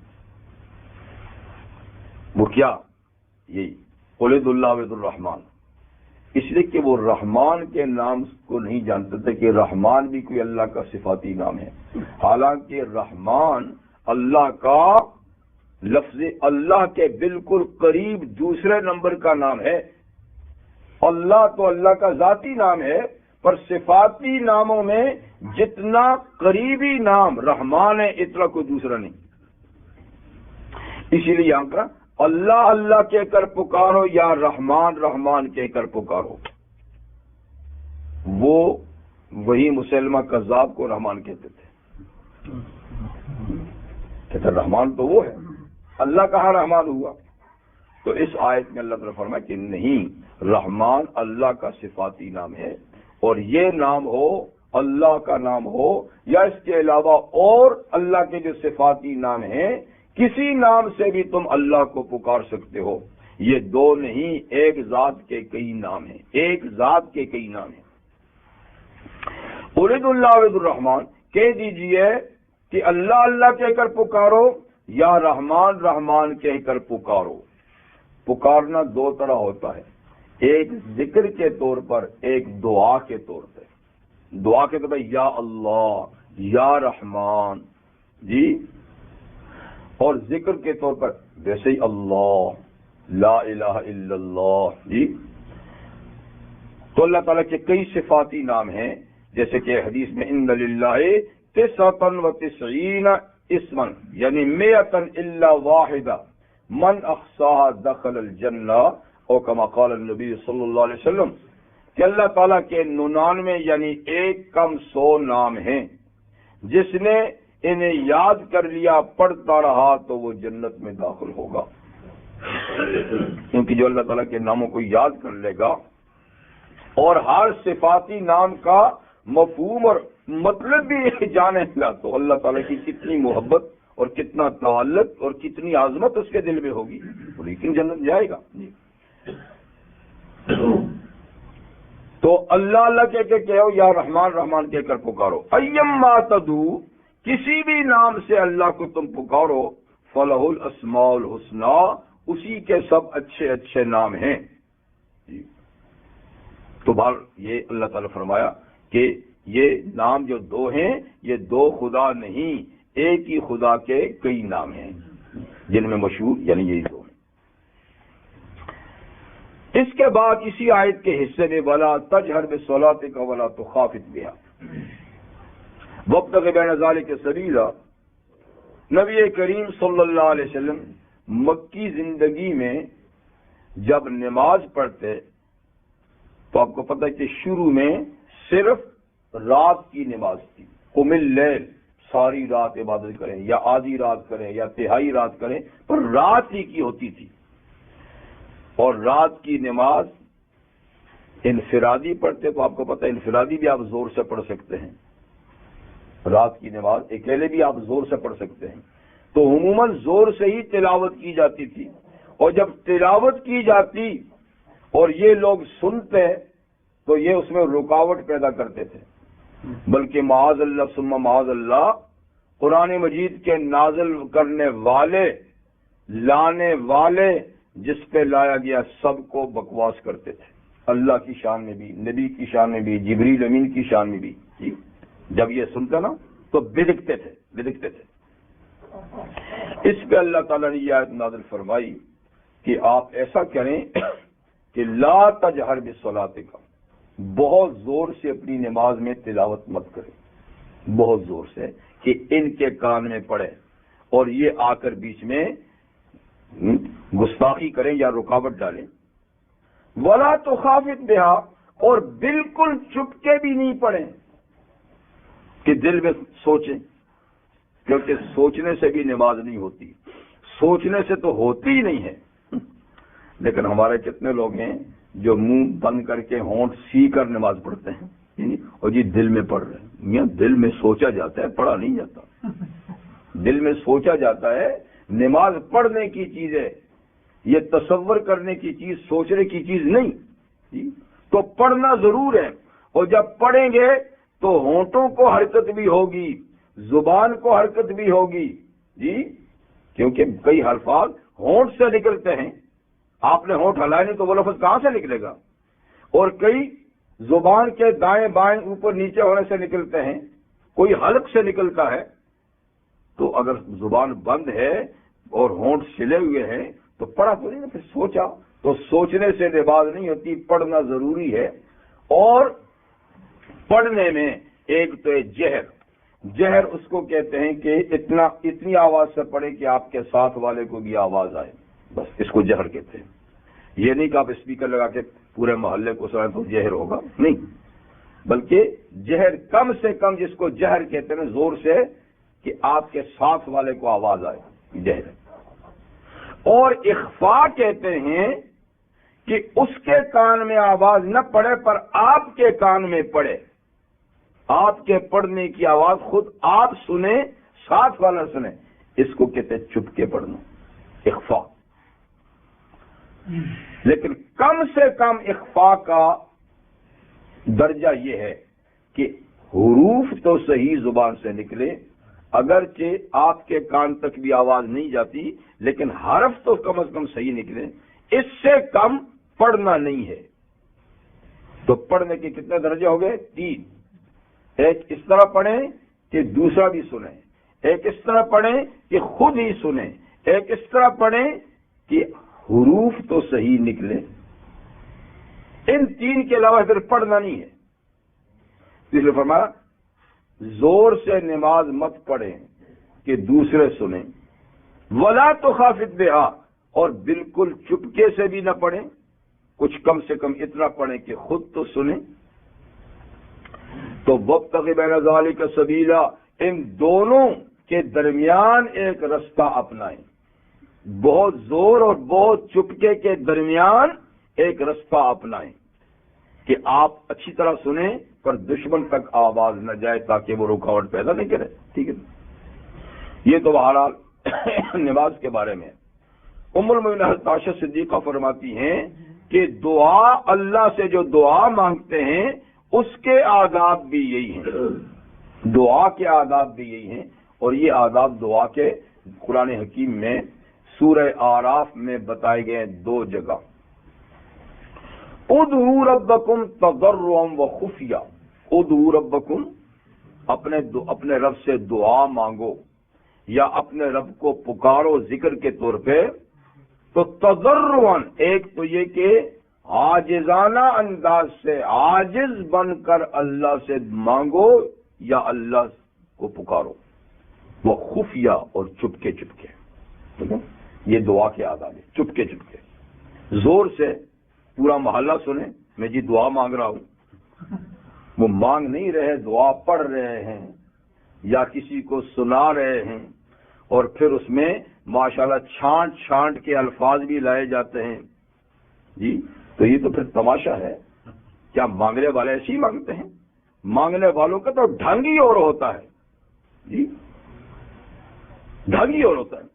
وہ کیا؟ یہی قل ادعوا اللہ بدعاء الرحمن، اس لیے کہ وہ رحمان کے نام کو نہیں جانتے تھے کہ رحمان بھی کوئی اللہ کا صفاتی نام ہے، حالانکہ رحمان اللہ کا لفظ اللہ کے بالکل قریب دوسرے نمبر کا نام ہے۔ اللہ تو اللہ کا ذاتی نام ہے، پر صفاتی ناموں میں جتنا قریبی نام رحمان ہے اتنا کوئی دوسرا نہیں۔ اسی لیے یہاں کا اللہ اللہ کہہ کر پکارو یا رحمان رحمان کہہ کر پکارو، وہ وہی مسلمہ کذاب کو رحمان کہتے تھے، کہتے رحمان تو وہ ہے، اللہ کہاں رحمان ہوا؟ تو اس آیت میں اللہ تعالیٰ فرمایا کہ نہیں، رحمان اللہ کا صفاتی نام ہے، اور یہ نام ہو اللہ کا نام ہو یا اس کے علاوہ اور اللہ کے جو صفاتی نام ہیں، کسی نام سے بھی تم اللہ کو پکار سکتے ہو۔ یہ دو نہیں، ایک ذات کے کئی نام ہیں، ایک ذات کے کئی نام ہیں۔ قل ادعوا اللہ بدعاء الرحمن، کہہ دیجئے کہ اللہ اللہ کہہ کر پکارو یا رحمان رحمان کہہ کر پکارو۔ پکارنا دو طرح ہوتا ہے، ایک ذکر کے طور پر، ایک دعا کے طور پہ۔ دعا کے طور پر یا اللہ یا رحمان جی، اور ذکر کے طور پر ویسے ہی اللہ لا الہ الا اللہ جی۔ تو اللہ تعالیٰ کے کئی صفاتی نام ہیں، جیسے کہ حدیث میں ان للہ 99 اسما یعنی 100 الا واحدہ من احصاها دخل الجنہ، اور کما قال النبی صلی اللہ علیہ وسلم کہ اللہ تعالیٰ کے 99 یعنی ایک کم 100 نام ہیں، جس نے انہیں یاد کر لیا پڑھتا رہا تو وہ جنت میں داخل ہوگا۔ کیونکہ جو اللہ تعالیٰ کے ناموں کو یاد کر لے گا اور ہر صفاتی نام کا مفہوم اور مطلب بھی جانے گا، تو اللہ تعالیٰ کی کتنی محبت اور کتنا تعلق اور کتنی عظمت اس کے دل میں ہوگی، لیکن جنت جائے گا جی۔ تو اللہ اللہ کہہ کے کہو یا رحمان رحمان کہہ کر پکارو، ایما تدعو، کسی بھی نام سے اللہ کو تم پکارو، فلہ الاسماء الحسنی، اسی کے سب اچھے اچھے نام ہیں جی۔ تو بہر یہ اللہ تعالیٰ فرمایا کہ یہ نام جو دو ہیں، یہ دو خدا نہیں، ایک ہی خدا کے کئی نام ہیں، جن میں مشہور یعنی یہی دو ہیں۔ اس کے بعد اسی آیت کے حصے میں ولا تجہر بصلاتک ولا تخافت بها وابتغ بین ذلک سبیلا، نبی کریم صلی اللہ علیہ وسلم مکی زندگی میں جب نماز پڑھتے تو آپ کو پتہ ہے کہ شروع میں صرف رات کی نماز تھی، قم اللیل، ساری رات عبادت کریں یا آدھی رات کریں یا تہائی رات کریں، پر رات ہی کی ہوتی تھی۔ اور رات کی نماز انفرادی پڑھتے تو آپ کو پتہ ہے انفرادی بھی آپ زور سے پڑھ سکتے ہیں، رات کی نماز اکیلے بھی آپ زور سے پڑھ سکتے ہیں، تو عموماً زور سے ہی تلاوت کی جاتی تھی، اور جب تلاوت کی جاتی اور یہ لوگ سنتے تو یہ اس میں رکاوٹ پیدا کرتے تھے، بلکہ معاذ اللہ ثم معاذ اللہ قرآن مجید کے نازل کرنے والے، لانے والے، جس پہ لایا گیا سب کو بکواس کرتے تھے، اللہ کی شان میں بھی، نبی کی شان میں بھی، جبریل امین کی شان میں بھی۔ جب یہ سنتے نا تو بدکتے تھے۔ اس پہ اللہ تعالیٰ نے یہ آیت نازل فرمائی کہ آپ ایسا کریں کہ لا تجہر بصلاتک، بہت زور سے اپنی نماز میں تلاوت مت کریں، بہت زور سے کہ ان کے کان میں پڑے اور یہ آ کر بیچ میں گستاخی کریں یا رکاوٹ ڈالیں۔ ولا تخافت بہا، اور بالکل چپ کے بھی نہیں پڑھیں کہ دل میں سوچیں، کیونکہ سوچنے سے بھی نماز نہیں ہوتی، سوچنے سے تو ہوتی ہی نہیں ہے۔ لیکن ہمارے کتنے لوگ ہیں جو منہ بند کر کے ہونٹ سی کر نماز پڑھتے ہیں اور جی دل میں پڑھ رہے ہیں، میاں دل میں سوچا جاتا ہے، پڑھا نہیں جاتا، دل میں سوچا جاتا ہے۔ نماز پڑھنے کی چیز ہے، یہ تصور کرنے کی چیز، سوچنے کی چیز نہیں، تو پڑھنا ضرور ہے، اور جب پڑھیں گے تو ہونٹوں کو حرکت بھی ہوگی، زبان کو حرکت بھی ہوگی، جی، کیونکہ کئی الفاظ ہونٹ سے نکلتے ہیں، آپ نے ہونٹ ہلائے نہیں تو وہ لفظ کہاں سے نکلے گا، اور کئی زبان کے دائیں بائیں اوپر نیچے ہونے سے نکلتے ہیں، کوئی حلق سے نکلتا ہے، تو اگر زبان بند ہے اور ہونٹ سلے ہوئے ہیں تو پڑھا تو نہیں نا، پھر سوچا، تو سوچنے سے نماز نہیں ہوتی، پڑھنا ضروری ہے۔ اور پڑھنے میں ایک تو جہر اس کو کہتے ہیں کہ اتنی آواز سے پڑھے کہ آپ کے ساتھ والے کو بھی آواز آئے، بس اس کو جہر کہتے ہیں۔ یہ نہیں کہ آپ اسپیکر لگا کے پورے محلے کو سنائیں تو جہر ہوگا، نہیں، بلکہ جہر کم سے کم، جس کو جہر کہتے ہیں زور سے کہ آپ کے ساتھ والے کو آواز آئے، جہر۔ اور اخفاء کہتے ہیں کہ اس کے کان میں آواز نہ پڑے پر آپ کے کان میں پڑے، آپ کے پڑھنے کی آواز خود آپ سنیں، ساتھ والا سنیں، اس کو کہتے ہیں چپ کے پڑھنا، اخفاء۔ لیکن کم سے کم اخفاء کا درجہ یہ ہے کہ حروف تو صحیح زبان سے نکلے، اگرچہ آپ کے کان تک بھی آواز نہیں جاتی، لیکن حرف تو کم از کم صحیح نکلے، اس سے کم پڑھنا نہیں ہے۔ تو پڑھنے کے کتنے درجے ہو گئے؟ 3۔ ایک اس طرح پڑھیں کہ دوسرا بھی سنیں، ایک اس طرح پڑھیں کہ خود ہی سنیں، ایک اس طرح پڑھیں کہ حروف تو صحیح نکلے۔ ان 3 کے علاوہ پھر پڑھنا نہیں ہے۔ اس لیے فرمایا زور سے نماز مت پڑھیں کہ دوسرے سنیں، ولا تخافت بہا، اور بالکل چپکے سے بھی نہ پڑھیں، کچھ کم سے کم اتنا پڑھیں کہ خود تو سنیں۔ تو وابتغ بین ذلک سبیلا، ان دونوں کے درمیان ایک رستہ اپنائیں، بہت زور اور بہت چپکے کے درمیان ایک رستہ اپنائیں کہ آپ اچھی طرح سنیں پر دشمن تک آواز نہ جائے تاکہ وہ رکاوٹ پیدا نہیں کرے، ٹھیک ہے۔ یہ تو بہرحال نماز کے بارے میں۔ ام المؤمنین حضرت عائشہ صدیقہ فرماتی ہیں کہ دعا، اللہ سے جو دعا مانگتے ہیں اس کے آداب بھی یہی ہیں، دعا کے آداب بھی یہی ہیں، اور یہ آداب دعا کے قرآن حکیم میں سورہ اعراف میں بتائے گئے 2 جگہ۔ ادعوا ربکم تضرعا وخفیا، ادعوا ربکم، اپنے رب سے دعا مانگو یا اپنے رب کو پکارو ذکر کے طور پہ، تو تضرعا، ایک تو یہ کہ عاجزانہ انداز سے عاجز بن کر اللہ سے مانگو یا اللہ کو پکارو، وہ خفیہ اور چپکے چپکے. یہ دعا کے آداب ہے، چپکے چپکے. زور سے پورا محلہ سنے میں جی دعا مانگ رہا ہوں، وہ مانگ نہیں رہے، دعا پڑھ رہے ہیں یا کسی کو سنا رہے ہیں، اور پھر اس میں ماشاءاللہ چھانٹ چھانٹ کے الفاظ بھی لائے جاتے ہیں جی. تو یہ تو پھر تماشا ہے. کیا مانگنے والے ایسے ہی مانگتے ہیں؟ مانگنے والوں کا تو ڈھنگ ہی اور ہوتا ہے جی، ڈھنگ ہی اور ہوتا ہے.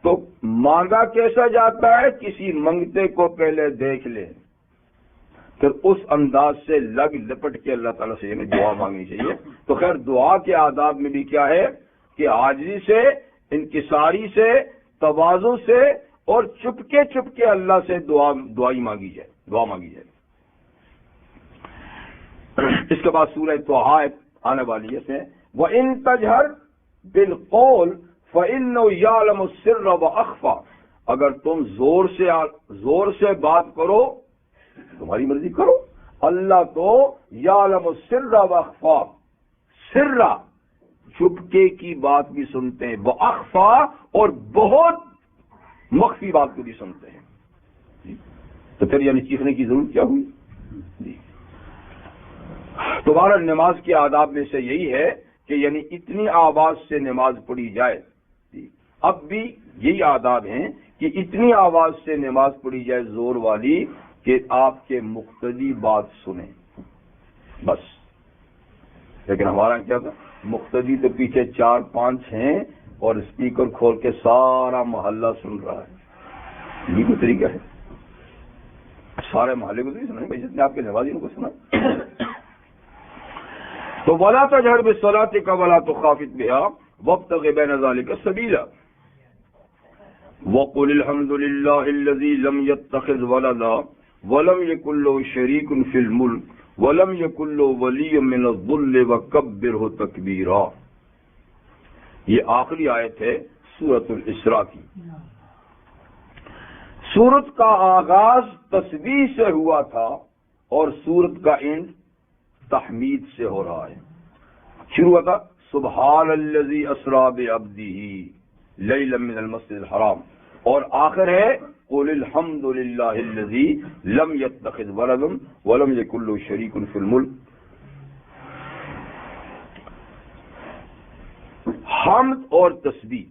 تو مانگا کیسا جاتا ہے؟ کسی منگتے کو پہلے دیکھ لے، پھر اس انداز سے لگ لپٹ کے اللہ تعالیٰ سے دعا مانگنی چاہیے. تو خیر دعا کے آداب میں بھی کیا ہے کہ عاجزی سے، انکساری سے، تواضع سے اور چپکے چپکے اللہ سے دعا مانگی جائے. اس کے بعد سورہ طٰہٰ آنے والی ہے اس میں وَإِن تَجْهَرْ بِالْقَوْلِ فَإِنَّهُ يَعْلَمُ السِّرَّ وَأَخْفَى. اگر تم زور سے بات کرو، تمہاری مرضی کرو، اللہ تو یعلم السر واخفا، سر چپکے کی بات بھی سنتے ہیں، واخفا اور بہت مخفی بات کو بھی سنتے ہیں. تو پھر یعنی چیخنے کی ضرورت کیا ہوئی جی. تمہارا نماز کے آداب میں سے یہی ہے کہ یعنی اتنی آواز سے نماز پڑھی جائے. اب بھی یہی آداب ہیں کہ اتنی آواز سے نماز پڑھی جائے زور والی کہ آپ کے مقتدی بات سنیں بس. لیکن ہمارا کیا تھا، مقتدی تو پیچھے 4-5 ہیں اور اسپیکر کھول کے سارا محلہ سن رہا ہے. یہ کوئی طریقہ ہے؟ سارے محلے کو تو نہیں سنا بھائی، جتنے آپ کے نمازیوں کو سنا. تو وَلَا تَجْهَرْ بِالصَّلَاةِ وَلَا تُخَافِتْ بِهَا وَابْتَغِ بَيْنَ ذَلِكَ سَبِيلًا وَقُلِ الْحَمْدُ لِلَّهِ الَّذِي لَمْ يَتَّخِذْ وَلَدًا وَلَمْ يَكُن لَّهُ شَرِيكٌ فِي الْمُلْكِ وَلَمْ يَكُن لَّهُ وَلِيٌّ مِّنَ الذُّلِّ وَكَبِّرْهُ تَكْبِيرًا. یہ آخری آیت ہے سورۃ الاسراء کی. سورت کا آغاز تسبیح سے ہوا تھا اور سورت کا اینڈ تحمید سے ہو رہا ہے. شروع ہوا تھا سبحان الذی اسری بعبدہ لیلا من المسجد الحرام، اور آخر ہے قل الحمد للہ الذی لم یتخذ ولدا ولم یکن له شریک فی الملک. حمد اور تسبیح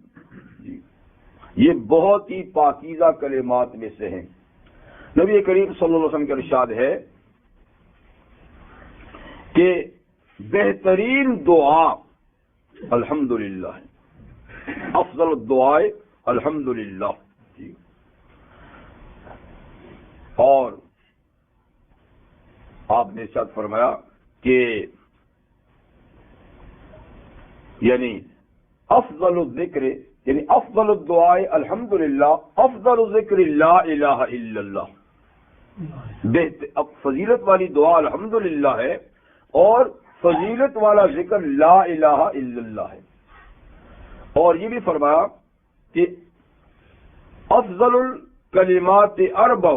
یہ بہت ہی پاکیزہ کلمات میں سے ہیں. نبی کریم صلی اللہ علیہ وسلم کا ارشاد ہے کہ بہترین دعا الحمدللہ ہے، افضل الدعاء الحمدللہ. اور آپ نے ارشاد فرمایا کہ یعنی افضل الذکر یعنی افضل الدعاء الحمدللہ، افضل الذکر لا الہ الا اللہ. فضیلت والی دعا الحمدللہ ہے اور فضیلت والا ذکر لا الہ الا اللہ ہے. اور یہ بھی فرمایا کہ افضل الکلمات اربع،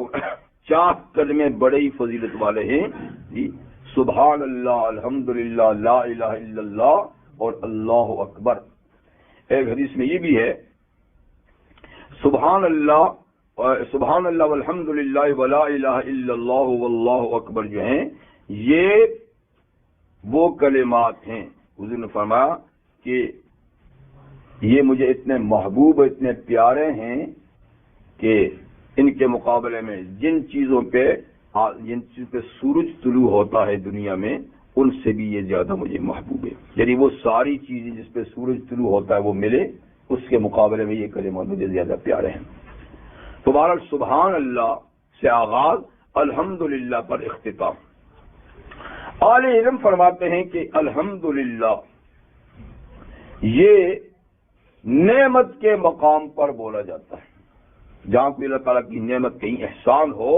4 کلمے بڑے ہی فضیلت والے ہیں جی، سبحان اللہ، الحمدللہ، لا الہ الا اللہ اور اللہ اکبر. ایک حدیث میں یہ بھی ہے سبحان اللہ والحمدللہ ولا الہ الا اللہ واللہ اکبر جو ہیں یہ وہ کلمات ہیں. حضور نے فرمایا کہ یہ مجھے اتنے محبوب، اتنے پیارے ہیں کہ ان کے مقابلے میں جن چیزوں پہ سورج طلوع ہوتا ہے دنیا میں ان سے بھی یہ زیادہ مجھے محبوب ہے. یعنی وہ ساری چیزیں جس پہ سورج طلوع ہوتا ہے وہ ملے، اس کے مقابلے میں یہ کلمات مجھے زیادہ پیارے ہیں. تو بہرحال سبحان اللہ سے آغاز، الحمدللہ پر اختتام. اہل علم فرماتے ہیں کہ الحمدللہ یہ نعمت کے مقام پر بولا جاتا ہے. جہاں کوئی اللہ تعالیٰ کی نعمت کہیں احسان ہو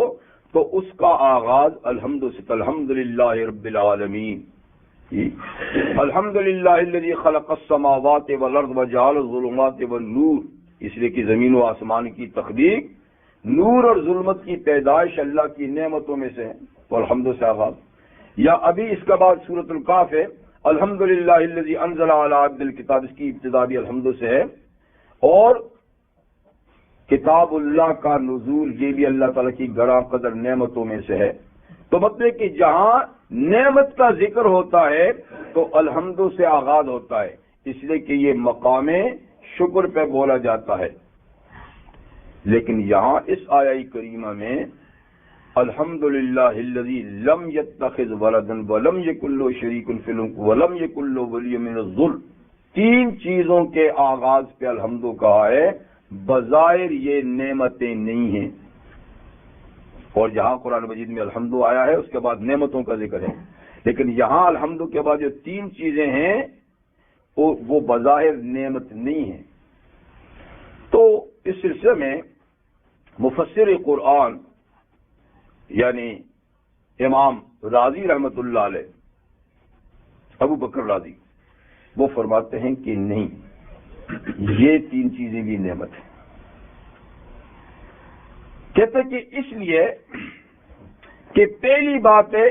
تو اس کا آغاز الحمدللہ رب العالمین. الحمدللہ الذی خلق السماوات والارض وجعل الظلمات والنور، اس لیے کہ زمین و آسمان کی تخلیق نور اور ظلمت کی پیدائش اللہ کی نعمتوں میں سے ہے، تو الحمد سے آغاز. یا ابھی اس کے بعد سورۃ الکاف ہے، الحمدللہ الذی انزل علی عبد الکتاب، اس کی ابتدا بھی الحمد سے ہے. اور کتاب اللہ کا نزول، یہ بھی اللہ تعالیٰ کی گراں قدر نعمتوں میں سے ہے. تو مطلب کہ جہاں نعمت کا ذکر ہوتا ہے تو الحمد سے آغاز ہوتا ہے، اس لیے کہ یہ مقام شکر پہ بولا جاتا ہے. لیکن یہاں اس آیہ کریمہ میں الحمدللہ الذی لم یتخذ ولدا ولم یکن له شریک فی الملک ولم یکن له ولی من الذل، تین چیزوں کے آغاز پہ الحمد کہا ہے. بظاہر یہ نعمتیں نہیں ہیں، اور جہاں قرآن مجید میں الحمد آیا ہے اس کے بعد نعمتوں کا ذکر ہے، لیکن یہاں الحمد کے بعد جو تین چیزیں ہیں وہ بظاہر نعمت نہیں ہیں. تو اس سلسلے میں مفسر قرآن یعنی امام راضی رحمت اللہ علیہ، ابو بکر راضی، وہ فرماتے ہیں کہ نہیں، یہ تین چیزیں بھی نعمت ہیں. کہتے کہ اس لیے کہ پہلی بات ہے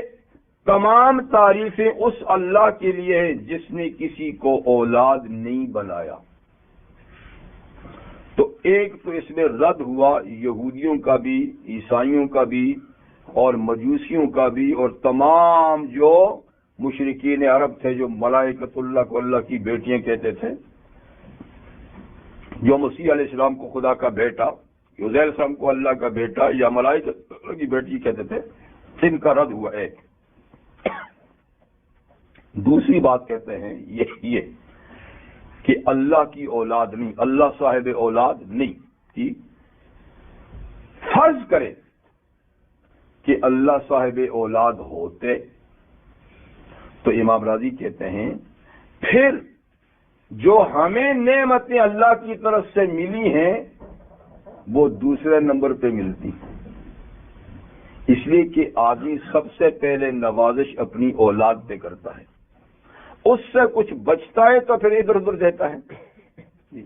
تمام تعریفیں اس اللہ کے لیے ہیں جس نے کسی کو اولاد نہیں بنایا. تو ایک تو اس میں رد ہوا یہودیوں کا بھی، عیسائیوں کا بھی، اور مجوسیوں کا بھی، اور تمام جو مشرکین عرب تھے جو ملائکۃ اللہ کو اللہ کی بیٹیاں کہتے تھے، جو مسیح علیہ السلام کو خدا کا بیٹا، عزیر علیہ السلام کو اللہ کا بیٹا یا ملائکۃ اللہ کی بیٹی کہتے تھے، ان کا رد ہوا. ایک دوسری بات کہتے ہیں یہ کہ اللہ کی اولاد نہیں، اللہ صاحب اولاد نہیں. ٹھیک، فرض کرے کہ اللہ صاحب اولاد ہوتے تو امام راضی کہتے ہیں پھر جو ہمیں نعمتیں اللہ کی طرف سے ملی ہیں وہ دوسرے نمبر پہ ملتی، اس لیے کہ آدمی سب سے پہلے نوازش اپنی اولاد پہ کرتا ہے، اس سے کچھ بچتا ہے تو پھر ادھر ادھر دیتا ہے.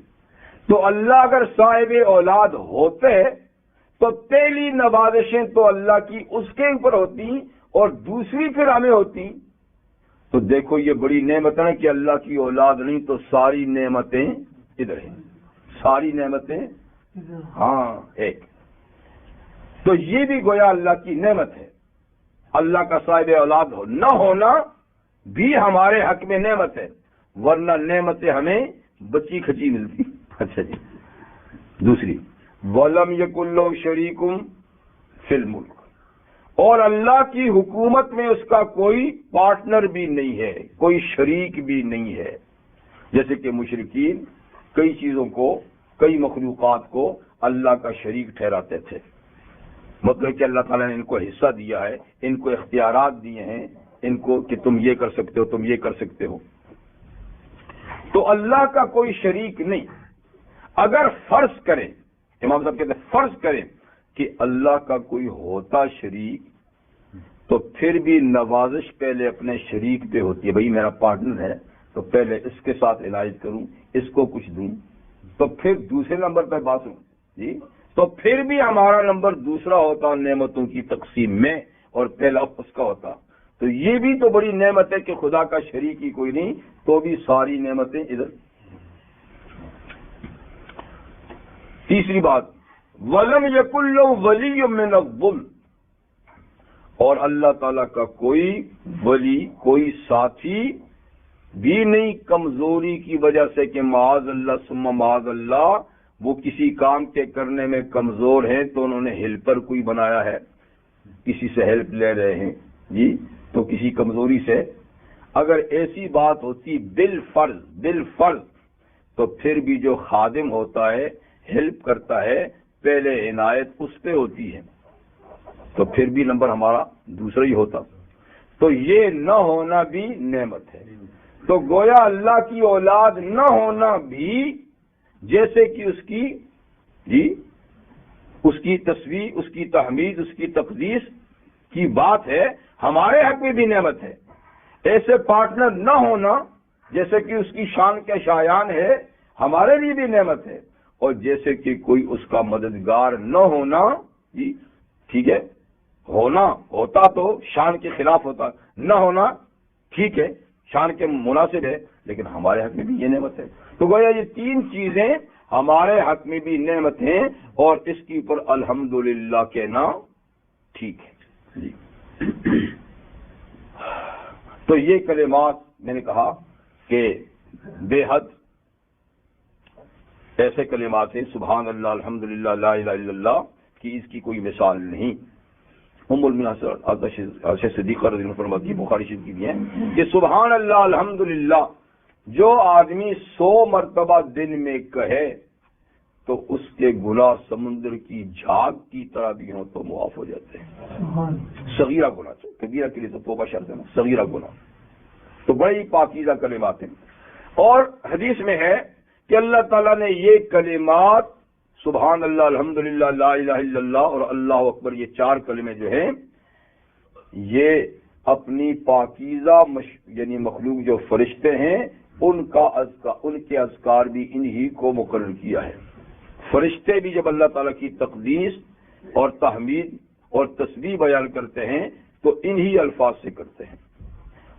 تو اللہ اگر صاحب اولاد ہوتے تو پہلی نوازشیں تو اللہ کی اس کے اوپر ہوتی اور دوسری پھر ہمیں ہوتی. تو دیکھو یہ بڑی نعمت ہے کہ اللہ کی اولاد نہیں تو ساری نعمتیں ادھر ہیں، ساری نعمتیں. ہاں ایک تو یہ بھی گویا اللہ کی نعمت ہے. اللہ کا صاحب اولاد نہ ہونا بھی ہمارے حق میں نعمت ہے، ورنہ نعمتیں ہمیں بچی کھچی ملتی. اچھا جی، دوسری وَلَمْ يَكُنْ لَهُ شَرِيكٌ فِي الْمُلْكِ، اور اللہ کی حکومت میں اس کا کوئی پارٹنر بھی نہیں ہے، کوئی شریک بھی نہیں ہے. جیسے کہ مشرکین کئی چیزوں کو، کئی مخلوقات کو اللہ کا شریک ٹھہراتے تھے، مطلب کہ اللہ تعالیٰ نے ان کو حصہ دیا ہے، ان کو اختیارات دیے ہیں، ان کو کہ تم یہ کر سکتے ہو، تم یہ کر سکتے ہو. تو اللہ کا کوئی شریک نہیں. اگر فرض کریں، امام صاحب کہتے ہیں فرض کریں کہ اللہ کا کوئی ہوتا شریک تو پھر بھی نوازش پہلے اپنے شریک پہ ہوتی ہے. بھئی میرا پارٹنر ہے تو پہلے اس کے ساتھ عنایت کروں، اس کو کچھ دوں، تو پھر دوسرے نمبر پہ بات ہوں جی، تو پھر بھی ہمارا نمبر دوسرا ہوتا نعمتوں کی تقسیم میں، اور پہلا اس کا ہوتا. تو یہ بھی تو بڑی نعمت ہے کہ خدا کا شریک ہی کوئی نہیں تو بھی ساری نعمتیں ادھر. تیسری بات وَلَمْ يَكُنْ لَهُ وَلِيٌّ مِّنَ الظُّلْمِ، اور اللہ تعالیٰ کا کوئی ولی، کوئی ساتھی بھی نہیں کمزوری کی وجہ سے کہ معاذ اللہ ثم معاذ اللہ وہ کسی کام کے کرنے میں کمزور ہیں تو انہوں نے ہیلپر کوئی بنایا ہے، کسی سے ہیلپ لے رہے ہیں جی، تو کسی کمزوری سے. اگر ایسی بات ہوتی بالفرض تو پھر بھی جو خادم ہوتا ہے، ہیلپ کرتا ہے، پہلے عنایت اس پہ ہوتی ہے، تو پھر بھی نمبر ہمارا دوسرا ہی ہوتا. تو یہ نہ ہونا بھی نعمت ہے. تو گویا اللہ کی اولاد نہ ہونا بھی جیسے کہ اس کی تصویر، اس کی تحمید، اس کی تقدیس کی بات ہے، ہمارے حق میں بھی نعمت ہے. ایسے پارٹنر نہ ہونا جیسے کہ اس کی شان کے شایان ہے، ہمارے لیے بھی نعمت ہے. اور جیسے کہ کوئی اس کا مددگار نہ ہونا، جی ٹھیک ہے، ہونا ہوتا تو شان کے خلاف ہوتا، نہ ہونا ٹھیک ہے شان کے مناسب ہے، لیکن ہمارے حق میں بھی یہ نعمت ہے۔ تو گویا یہ تین چیزیں ہمارے حق میں بھی نعمت ہیں اور اس کے اوپر الحمدللہ کہنا ٹھیک ہے جی۔ تو یہ کلمات میں نے کہا کہ بے حد ایسے کلمات ہیں، سبحان اللہ، الحمدللہ، لا الہ الا اللہ، کہ اس کی کوئی مثال نہیں۔ ام المؤمنین عائشہ صدیقہ رضی اللہ عنہا فرماتی ہے، بخاری شریف کی بھی ہے، کہ سبحان اللہ الحمدللہ جو آدمی 100 مرتبہ دن میں کہے تو اس کے گناہ سمندر کی جھاگ کی طرح بھی ہوں تو معاف ہو جاتے ہیں۔ صغیرہ گناہ، کبیرہ کے لیے تو توبہ شرط ہے نا، صغیرہ گناہ تو بڑی پاکیزہ کلمات ہیں۔ اور حدیث میں ہے کہ اللہ تعالیٰ نے یہ کلمات سبحان اللہ، الحمدللہ، لا الہ الا اللہ اور اللہ اکبر، یہ 4 کلمے جو ہیں یہ اپنی پاکیزہ یعنی مخلوق جو فرشتے ہیں ان کے اذکار بھی انہی کو مقرر کیا ہے۔ فرشتے بھی جب اللہ تعالیٰ کی تقدیس اور تحمید اور تسبیح بیان کرتے ہیں تو انہی الفاظ سے کرتے ہیں۔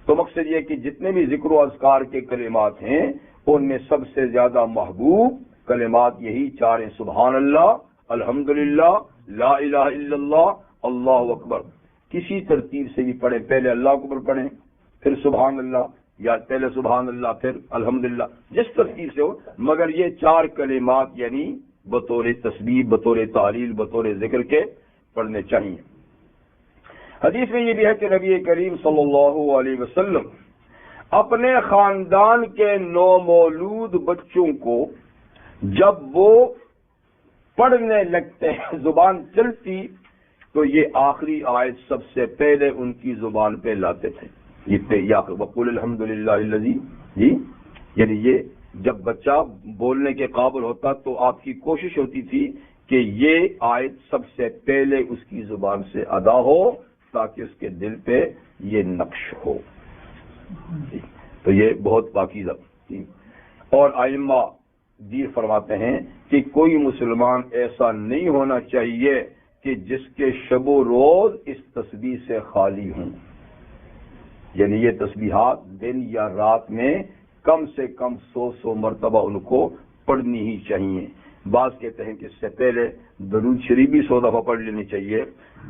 تو مقصد یہ کہ جتنے بھی ذکر و اذکار کے کلمات ہیں ان میں سب سے زیادہ محبوب کلمات یہی 4 ہیں، سبحان اللہ، الحمدللہ، لا الہ الا اللہ، اللہ اکبر۔ کسی ترتیب سے بھی پڑھیں، پہلے اللہ اکبر پڑھیں پھر سبحان اللہ، یا پہلے سبحان اللہ پھر الحمدللہ، جس ترتیب سے ہو، مگر یہ 4 کلمات یعنی بطور تسبیح، بطور تعلیل، بطور ذکر کے پڑھنے چاہیے۔ حدیث میں یہ بھی ہے کہ نبی کریم صلی اللہ علیہ وسلم اپنے خاندان کے نومولود بچوں کو جب وہ پڑھنے لگتے ہیں، زبان چلتی، تو یہ آخری آیت سب سے پہلے ان کی زبان پہ لاتے تھے، یہ وقول الحمدللہ الذی، جی یعنی یہ جب بچہ بولنے کے قابل ہوتا تو آپ کی کوشش ہوتی تھی کہ یہ آیت سب سے پہلے اس کی زبان سے ادا ہو تاکہ اس کے دل پہ یہ نقش ہو۔ تو یہ بہت پاکیزہ۔ اور ائمہ دیر فرماتے ہیں کہ کوئی مسلمان ایسا نہیں ہونا چاہیے کہ جس کے شب و روز اس تسبیح سے خالی ہوں، یعنی یہ تسبیحات دن یا رات میں کم سے کم 100 مرتبہ ان کو پڑھنی ہی چاہیے۔ بعض کہتے ہیں کہ اس سے پہلے درود شریف بھی 100 دفعہ پڑھ لینی چاہیے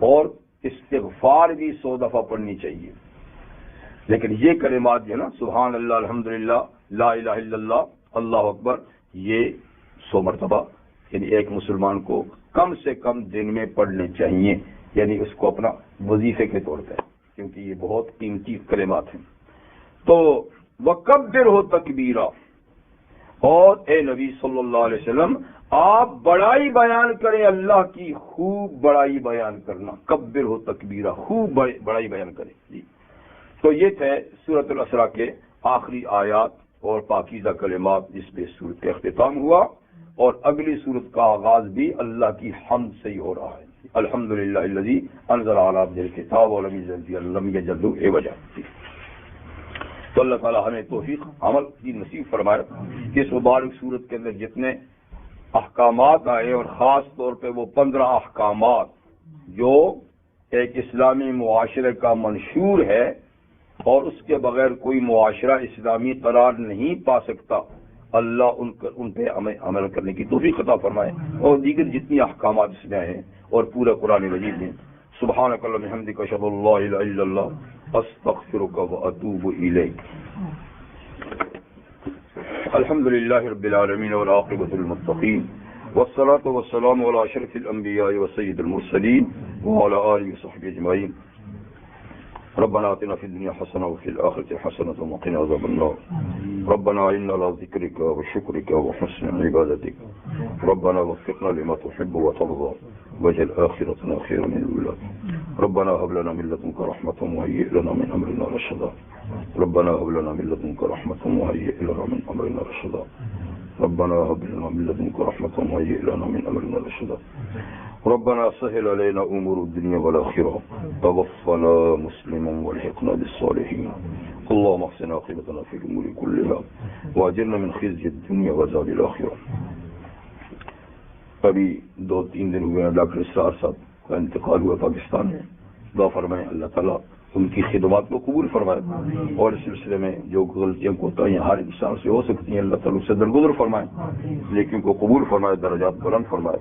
اور استغفار بھی 100 دفعہ پڑھنی چاہیے، لیکن یہ کلمات جو ہے نا، سبحان اللہ، الحمدللہ، لا الہ الا اللہ، اللہ اکبر، یہ 100 مرتبہ یعنی ایک مسلمان کو کم سے کم دن میں پڑھنے چاہیے، یعنی اس کو اپنا وظیفے کے طور پہ، کیونکہ یہ بہت قیمتی کلمات ہیں۔ تو وَكَبِّرْ ہو تکبیرہ، اور اے نبی صلی اللہ علیہ وسلم آپ بڑائی بیان کریں اللہ کی، خوب بڑائی بیان کرنا، کبر ہو تکبیرہ، خوب بڑائی بیان کریں جی۔ تو یہ تھے سورۃ الاسراء کے آخری آیات اور پاکیزہ کلمات جس پہ سورت کا اختتام ہوا، اور اگلی سورت کا آغاز بھی اللہ کی حمد سے ہی ہو رہا ہے، الحمدللہ الذی انزل علی عبدہ الکتاب ولم یجعل لہ عوجا۔ تو اللہ تعالیٰ ہمیں توفیق عمل کی نصیب فرمائے کہ اس مبارک صورت کے اندر جتنے احکامات آئے، اور خاص طور پہ وہ 15 احکامات جو ایک اسلامی معاشرے کا منشور ہے اور اس کے بغیر کوئی معاشرہ اسلامی قرار نہیں پا سکتا، اللہ ان پہ عمل کرنے کی توفیق عطا فرمائے، اور دیگر جتنی احکامات اس میں ہیں اور پورا قرآن مجید میں۔ سبحانک اللہم وبحمدک اشہد ان لا الہ الا اللہ استغفرک واتوب الیک۔ الحمد للہ رب العالمین والعاقبۃ للمتقین والصلاة والسلام علی اشرف الانبیاء وسید المرسلین وعلی آلہ وصحبہ اجمعین۔ ربنا آتنا في الدنيا حسنة وفي الآخرة حسنة وقنا عذاب النار. ربنا إنا على ذكرك وشكرك وحسن عبادتك. ربنا وفقنا لما تحب وترضى واجعل آخرتنا خيرا من الأولى. ربنا هب لنا من لدنك رحمة وهيئ لنا من أمرنا رشدا. ربنا هب لنا من لدنك رحمة وهيئ لنا من أمرنا رشدا. ربنا هب لنا من لدنك رحمة وهيئ لنا من أمرنا رشدا. ربنا سهل علينا أمور الدنيا والآخرة. توفنا مسلما والحقنا بالصالحين. اللهم احسن عاقبتنا في الأمور كلها وأجرنا من خزي الدنيا وعذاب الآخرة. ابھی 2-3 دن ہوئے ہیں ڈاکٹر اسرار صاحب کا انتقال ہوا پاکستان میں. دعا فرمائیں اللہ تعالیٰ ان کی خدمات کو قبول فرمائے اور اس سلسلے میں جو غلطیاں کوتاہیاں ہر انسان سے ہو سکتی ہیں اللہ تعالیٰ سے درگزر فرمائے، لیکن کو قبول فرمائے، درجات بلند فرمائے.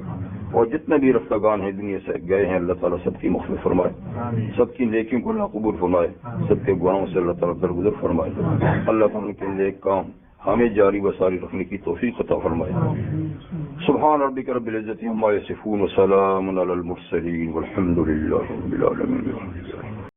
اور جتنے بھی رفتگان ہیں دنیا سے گئے ہیں اللہ تعالیٰ سب کی مغفرت فرمائے، سب کی نیکیوں کو اللہ قبول فرمائے، سب کے گناہوں سے اللہ تعالیٰ درگزر فرمائے. اللہ تعالیٰ کے نیک کام ہمیں جاری و ساری رکھنے کی توفیق عطا فرمائے. سبحان ربک رب العزت عما یصفون وسلام علی المرسلین والحمد للہ رب العالمین.